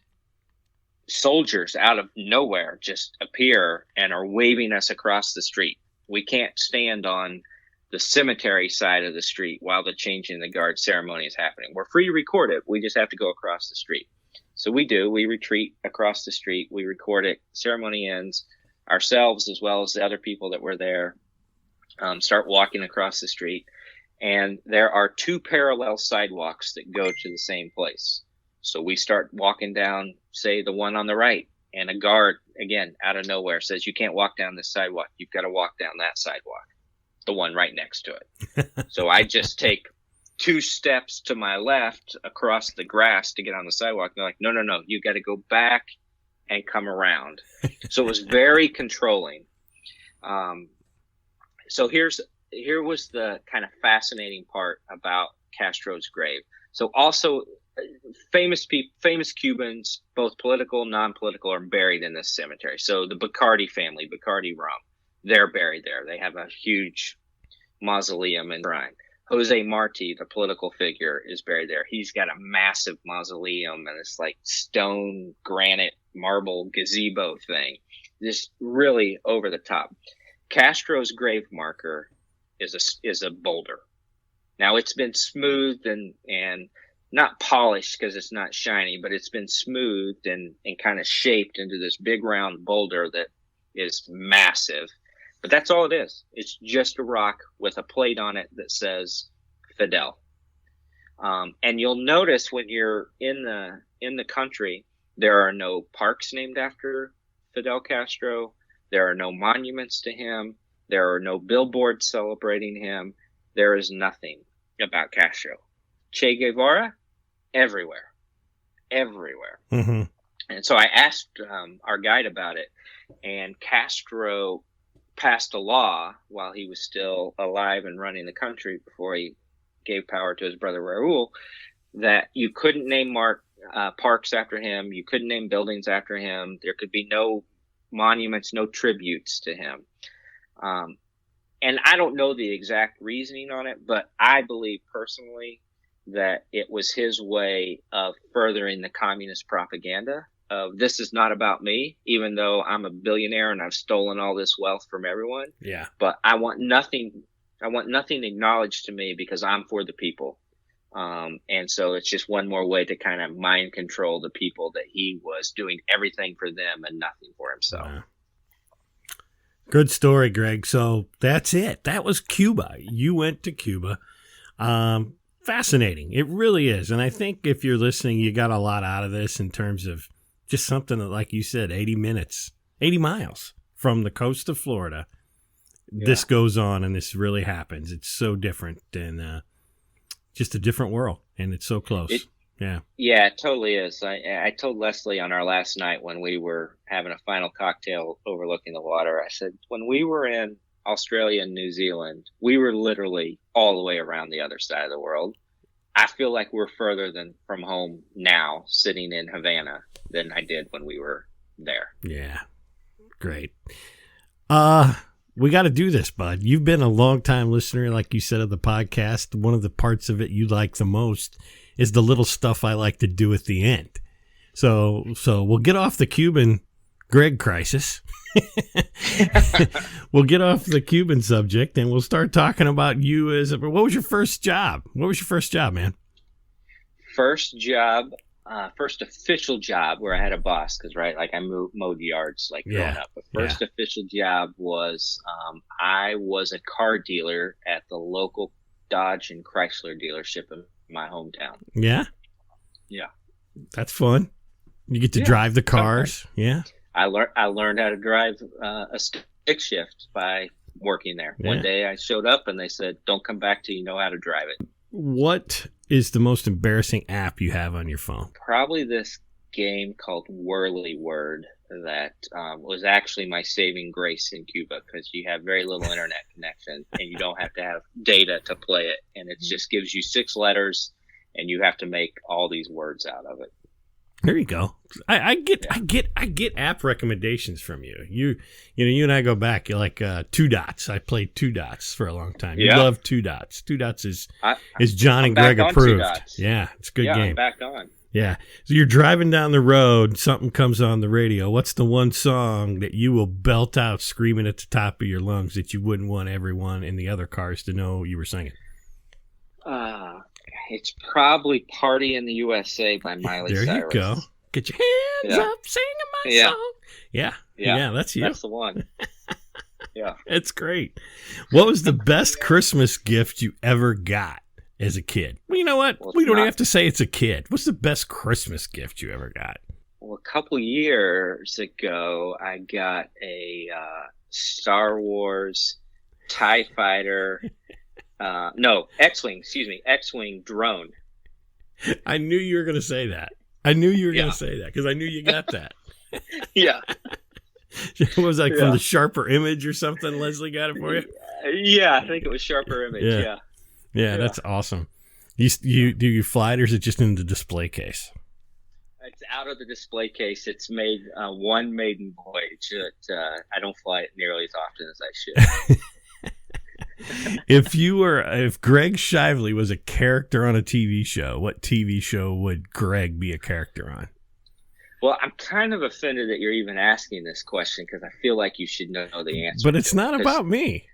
soldiers out of nowhere just appear and are waving us across the street. We can't stand on the cemetery side of the street while the changing the guard ceremony is happening. We're free to record it. We just have to go across the street. So we do. We retreat across the street. We record it. Ceremony ends. Ourselves, as well as the other people that were there, start walking across the street. And there are two parallel sidewalks that go to the same place. So we start walking down, say, the one on the right. And a guard, again, out of nowhere, says, "You can't walk down this sidewalk. You've got to walk down that sidewalk, the one right next to it." So I just take 2 steps to my left across the grass to get on the sidewalk. They're like, no, you got to go back and come around. So it was very controlling. So here was the kind of fascinating part about Castro's grave. So also famous Cubans, both political, non-political, are buried in this cemetery. So the Bacardi family, Bacardi rum, they're buried there. They have a huge mausoleum and shrine. Jose Marti, the political figure, is buried there. He's got a massive mausoleum and it's like stone, granite, marble gazebo thing. Just really over the top. Castro's grave marker is a boulder. Now it's been smoothed and not polished because it's not shiny, but it's been smoothed and kind of shaped into this big round boulder that is massive. But that's all it is. It's just a rock with a plate on it that says Fidel. And you'll notice when you're in the country, there are no parks named after Fidel Castro. There are no monuments to him. There are no billboards celebrating him. There is nothing about Castro. Che Guevara, everywhere. Mm-hmm. And so I asked our guide about it, and Castro passed a law while he was still alive and running the country before he gave power to his brother Raul, that you couldn't name parks after him. You couldn't name buildings after him. There could be no monuments, no tributes to him. And I don't know the exact reasoning on it, but I believe personally that it was his way of furthering the communist propaganda of this is not about me, even though I'm a billionaire and I've stolen all this wealth from everyone. Yeah. But I want nothing acknowledged to me because I'm for the people. And so it's just one more way to kind of mind control the people that he was doing everything for them and nothing for himself. Wow. Good story, Greg. So that's it. That was Cuba. You went to Cuba. Fascinating. It really is. And I think if you're listening, you got a lot out of this in terms of just something that, like you said, 80 miles from the coast of Florida. Yeah. This goes on and this really happens. It's so different than just a different world. And it's so close. Yeah, it totally is. I told Leslie on our last night when we were having a final cocktail overlooking the water, I said, when we were in Australia and New Zealand, we were literally all the way around the other side of the world. I feel like we're further from home now, sitting in Havana, than I did when we were there. Yeah, great. We got to do this, bud. You've been a long-time listener, like you said, of the podcast. One of the parts of it you like the most is the little stuff I like to do at the end. So we'll get off the Cuban Greg crisis. We'll get off the Cuban subject and we'll start talking about you what was your first job? What was your first job, man? First official job where I had a boss, because I mowed yards growing up. But first official job was I was a car dealer at the local Dodge and Chrysler dealership in my hometown. Yeah? Yeah. That's fun. You get to drive the cars. Okay. Yeah. I learned how to drive a stick shift by working there. Yeah. One day I showed up and they said, don't come back till you know how to drive it. What is the most embarrassing app you have on your phone? Probably this game called Whirly Word that was actually my saving grace in Cuba, because you have very little internet connection and you don't have to have data to play it. And it just gives you 6 letters and you have to make all these words out of it. There you go. I get app recommendations from you. You and I go back. You're like Two Dots. I played Two Dots for a long time. You love Two Dots. Two Dots is John and Greg approved. Yeah, it's a good game. I'm back on. Yeah. So you're driving down the road. Something comes on the radio. What's the one song that you will belt out screaming at the top of your lungs that you wouldn't want everyone in the other cars to know you were singing? It's probably Party in the USA by Miley Cyrus. There you go. Get your hands up, singing my song. Yeah, that's you. That's the one. Yeah. It's great. What was the best Christmas gift you ever got as a kid? Well, you know what? We don't even have to say it's a kid. What's the best Christmas gift you ever got? Well, a couple years ago, I got a Star Wars TIE Fighter... X-Wing drone. I knew you were going to say that. Because I knew you got that. Yeah. What was that, from the Sharper Image or something? Leslie got it for you? Yeah, I think it was Sharper Image. Yeah, that's awesome. You do you fly it, or is it just in the display case? It's out of the display case. It's made one maiden voyage. I don't fly it nearly as often as I should. If Greg Shiveley was a character on a TV show, what TV show would Greg be a character on? Well, I'm kind of offended that you're even asking this question, because I feel like you should know the answer. But it's not about me.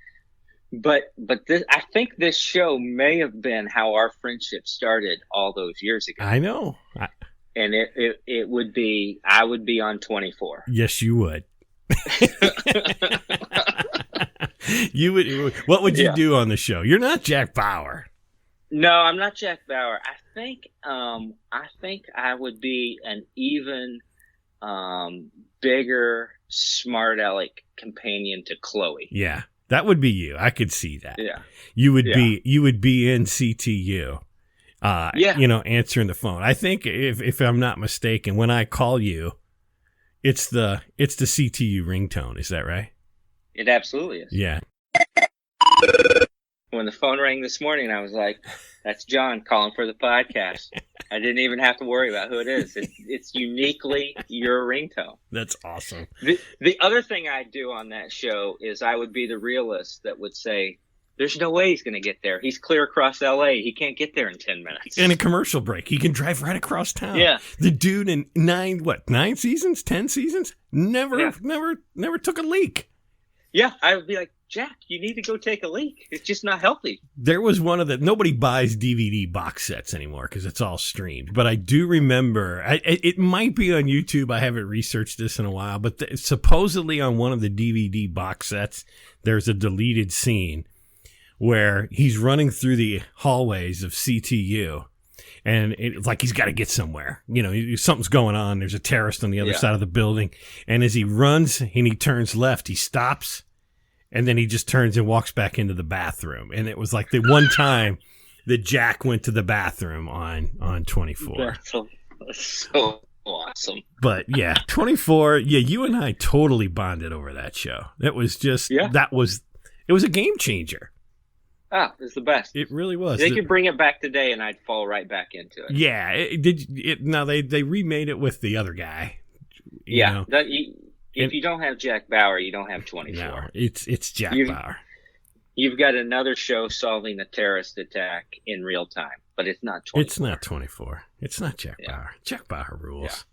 But this, I think this show may have been how our friendship started all those years ago. I know. And it would be, I would be on 24. Yes, you would. You would. What would you do on the show? You're not Jack Bauer. No, I'm not Jack Bauer. I think I would be an even bigger, smart aleck companion to Chloe. Yeah, that would be you. I could see that. Yeah, you would be in CTU. Answering the phone. I think if I'm not mistaken, when I call you, it's the CTU ringtone. Is that right? It absolutely is. Yeah. When the phone rang this morning, I was like, "That's John calling for the podcast." I didn't even have to worry about who it is. It's uniquely your ringtone. That's awesome. The other thing I'd do on that show is I would be the realist that would say, there's no way he's going to get there. He's clear across L.A. He can't get there in 10 minutes. In a commercial break, he can drive right across town. Yeah. The dude in 10 seasons, never took a leak. Yeah, I would be like, Jack, you need to go take a leak. It's just not healthy. There was nobody buys DVD box sets anymore because it's all streamed. But I do remember, it might be on YouTube. I haven't researched this in a while, but supposedly on one of the DVD box sets, there's a deleted scene where he's running through the hallways of CTU, and it's like he's got to get somewhere. Something's going on. There's a terrorist on the other side of the building, and as he runs and he turns left, he stops, and then he just turns and walks back into the bathroom. And it was like the one time that Jack went to the bathroom on 24. That's so awesome. But yeah, 24. Yeah, you and I totally bonded over that show. It was just it was a game changer. Ah, it's the best. It really was. They could bring it back today, and I'd fall right back into it. Yeah, now they remade it with the other guy. Yeah, if you don't have Jack Bauer, you don't have 24. No, it's Jack Bauer. You've got another show solving a terrorist attack in real time, but it's not 24. It's not 24. It's not Jack Bauer. Jack Bauer rules.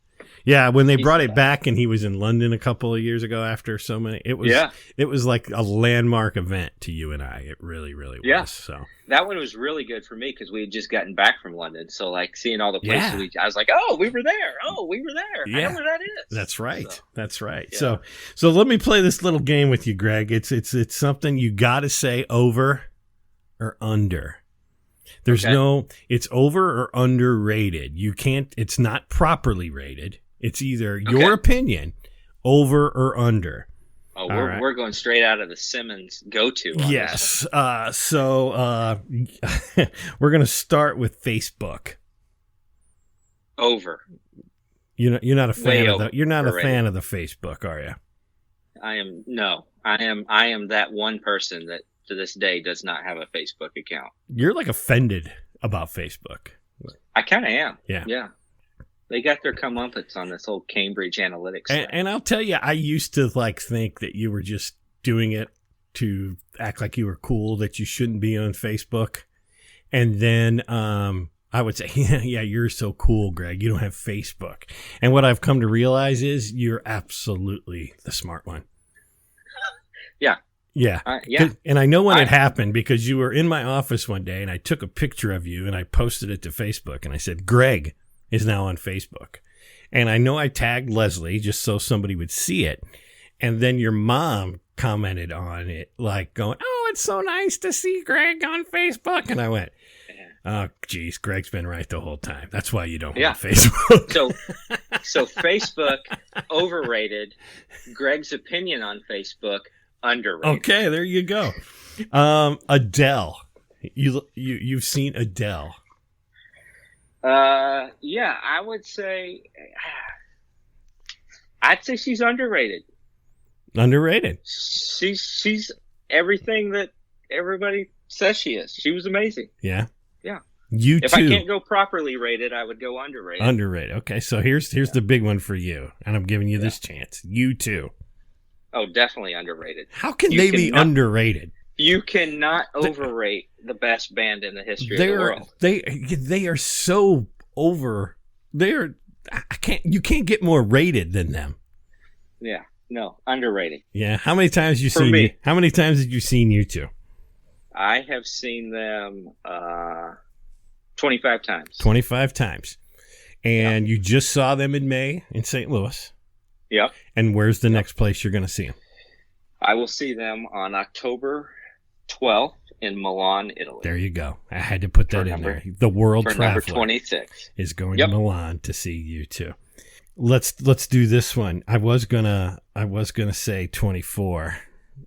Yeah, when they brought it back and he was in London a couple of years ago after so many, it was like a landmark event to you and I. It really, really was. Yeah. So that one was really good for me because we had just gotten back from London. So like seeing all the places I was like, oh, we were there. Oh, we were there. Yeah. I know where that is. That's right. So, that's right. Yeah. So let me play this little game with you, Greg. It's something you got to say over or under. There's it's over or underrated. You can't, it's not properly rated. It's either your opinion, over or under. Oh, we're going straight out of the Simmons go-to. Yes. So we're going to start with Facebook. Over. You're not a fan of a fan of the Facebook, are you? I am. No, I am that one person that to this day does not have a Facebook account. You're like offended about Facebook. I kind of am. Yeah. Yeah. They got their comeuppance on this whole Cambridge Analytics thing. And I'll tell you, I used to think that you were just doing it to act like you were cool, that you shouldn't be on Facebook. And then I would say, yeah, you're so cool, Greg. You don't have Facebook. And what I've come to realize is you're absolutely the smart one. Yeah. Yeah. And I know when it happened because you were in my office one day and I took a picture of you and I posted it to Facebook and I said, Greg is now on Facebook. And I know I tagged Leslie just so somebody would see it. And then your mom commented on it, like going, oh, it's so nice to see Greg on Facebook. And I went, oh, geez, Greg's been right the whole time. That's why you don't have Facebook. So Facebook, overrated. Greg's opinion on Facebook, underrated. Okay, there you go. Adele. You've seen Adele. Yeah, I would say, I'd say she's underrated. Underrated. She's everything that everybody says she is. She was amazing. Yeah. Yeah. If I can't go properly rated, I would go underrated. Underrated. Okay, so here's the big one for you, and I'm giving you this chance. U2. Oh, definitely underrated. How can they be underrated? You cannot overrate the best band in the history of the world. They are so over. You can't get more rated than them. Yeah. No, underrated. Yeah. How many times have you seen U2? I have seen them 25 times. 25 times. And you just saw them in May in St. Louis. Yep. And where's the next place you're going to see them? I will see them on October 12th in Milan, Italy. There you go. I had to put that in there. The world traveler number 26 is going to Milan to see you too. Let's do this one. I was gonna say 24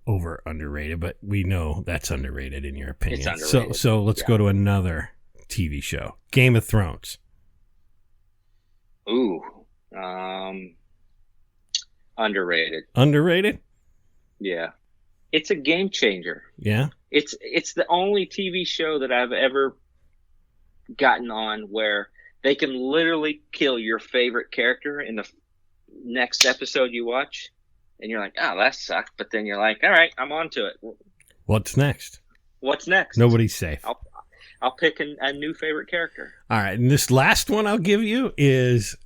over underrated, but we know that's underrated in your opinion. It's underrated. So let's go to another TV show. Game of Thrones. Ooh. Underrated. Underrated? Yeah. It's a game changer. Yeah. It's the only TV show that I've ever gotten on where they can literally kill your favorite character in the next episode you watch, and you're like, oh, that sucked. But then you're like, all right, I'm on to it. What's next? What's next? Nobody's safe. I'll pick a new favorite character. All right, and this last one I'll give you is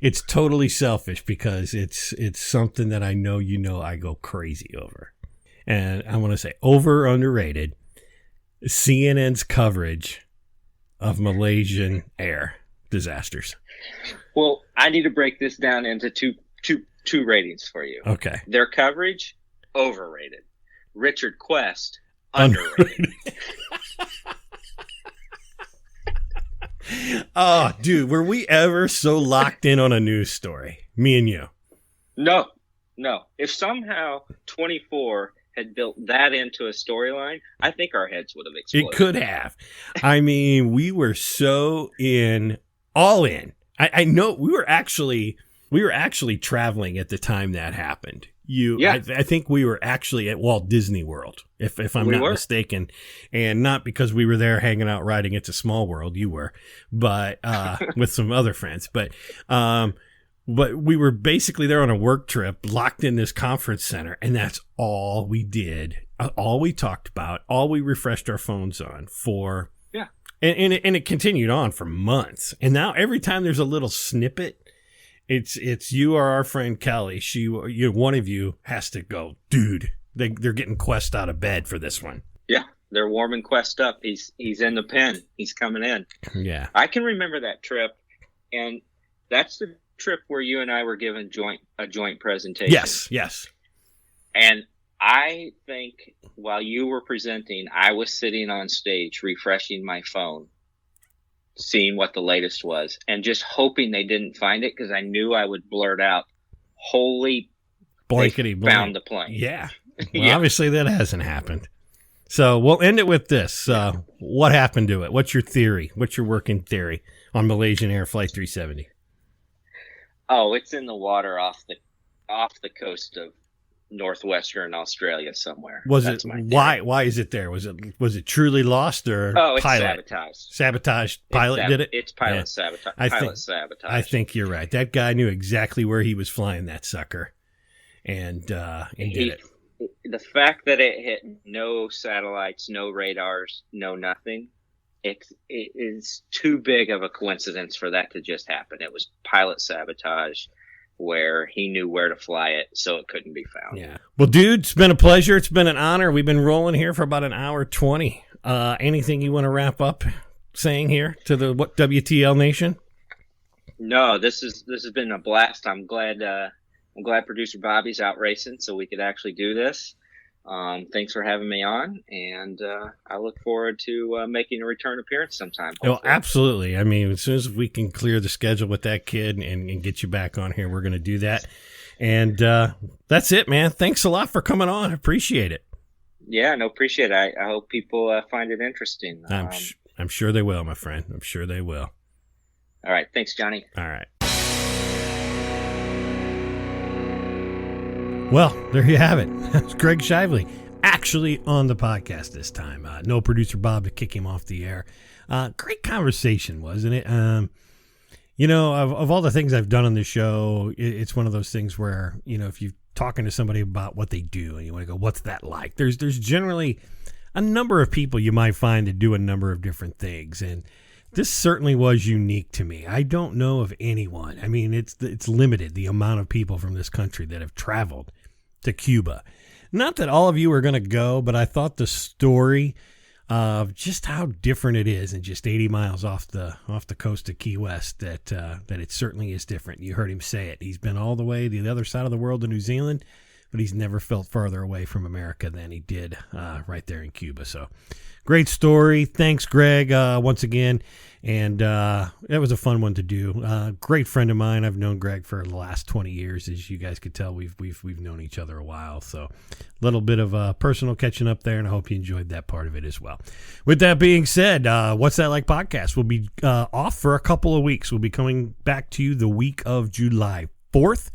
it's totally selfish because it's something that I know I go crazy over. And I want to say over or underrated, CNN's coverage of Malaysian air disasters. Well, I need to break this down into two ratings for you. Okay. Their coverage, overrated. Richard Quest, underrated. Oh, dude, were we ever so locked in on a news story? Me and you. No. If somehow 24 had built that into a storyline, I think our heads would have exploded. It could have. I mean, we were so all in. I know we were actually traveling at the time that happened. I think we were actually at Walt Disney World, if I'm not mistaken, and not because we were there hanging out riding It's a Small World. You were, but with some other friends. But we were basically there on a work trip, locked in this conference center, and that's all we did, all we talked about, all we refreshed our phones on for. Yeah, and it continued on for months. And now every time there's a little snippet. It's you or our friend Kelly. One of you has to go, dude. They're getting Quest out of bed for this one. Yeah, they're warming Quest up. He's in the pen. He's coming in. Yeah, I can remember that trip, and that's the trip where you and I were given a joint presentation. Yes. And I think while you were presenting, I was sitting on stage refreshing my phone, seeing what the latest was, and just hoping they didn't find it because I knew I would blurt out, "Holy blankety blank. Found the plane." Yeah. Well, obviously that hasn't happened. So we'll end it with this. What happened to it? What's your theory? What's your working theory on Malaysian Air Flight 370? Oh, it's in the water off the coast of northwestern Australia somewhere. Was why is it there? Was it truly lost or it's pilot? Sabotage pilot did it? It's pilot sabotage. Sabotage. I think you're right. That guy knew exactly where he was flying that sucker and did it. The fact that it hit no satellites, no radars, no nothing, it is too big of a coincidence for that to just happen. It was pilot sabotage where he knew where to fly it, so it couldn't be found. Yeah. Well, dude, it's been a pleasure. It's been an honor. We've been rolling here for about an hour 20. Anything you want to wrap up saying here to the WTL Nation? No, this has been a blast. I'm glad producer Bobby's out racing so we could actually do this. Thanks for having me on, and I look forward to making a return appearance sometime. Well, absolutely. I mean, as soon as we can clear the schedule with that kid and get you back on here, we're going to do that. And that's it, man. Thanks a lot for coming on. Appreciate it. Yeah, no, appreciate it. I hope people find it interesting. I'm sure they will, my friend. I'm sure they will. All right. Thanks, Johnny. All right. Well, there you have it. That's Greg Shiveley, actually on the podcast this time. No producer Bob to kick him off the air. Great conversation, wasn't it? Of all the things I've done on this show, it's one of those things where, if you're talking to somebody about what they do and you want to go, what's that like? There's generally a number of people you might find that do a number of different things. And this certainly was unique to me. I don't know of anyone. I mean, it's limited, the amount of people from this country that have traveled to Cuba. Not that all of you are going to go, but I thought the story of just how different it is, and just 80 miles off the coast of Key West, that it certainly is different. You heard him say it. He's been all the way to the other side of the world to New Zealand, but he's never felt farther away from America than he did right there in Cuba. So great story. Thanks, Greg, once again. And that was a fun one to do. Great friend of mine. I've known Greg for the last 20 years. As you guys could tell, we've known each other a while. So a little bit of personal catching up there, and I hope you enjoyed that part of it as well. With that being said, What's That Like podcast will be off for a couple of weeks. We'll be coming back to you the week of July 4th,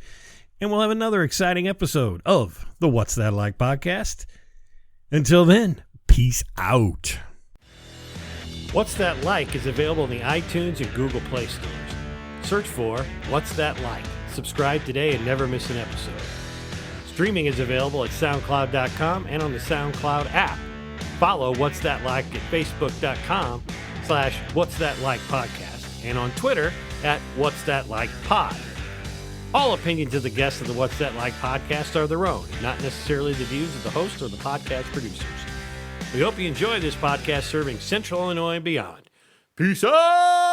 and we'll have another exciting episode of the What's That Like podcast. Until then, peace out. What's That Like is available in the iTunes and Google Play stores. Search for What's That Like. Subscribe today and never miss an episode. Streaming is available at SoundCloud.com and on the SoundCloud app. Follow What's That Like at Facebook.com/What's That Like podcast and on Twitter at What's That Like Pod. All opinions of the guests of the What's That Like podcast are their own, not necessarily the views of the host or the podcast producers. We hope you enjoy this podcast serving Central Illinois and beyond. Peace out!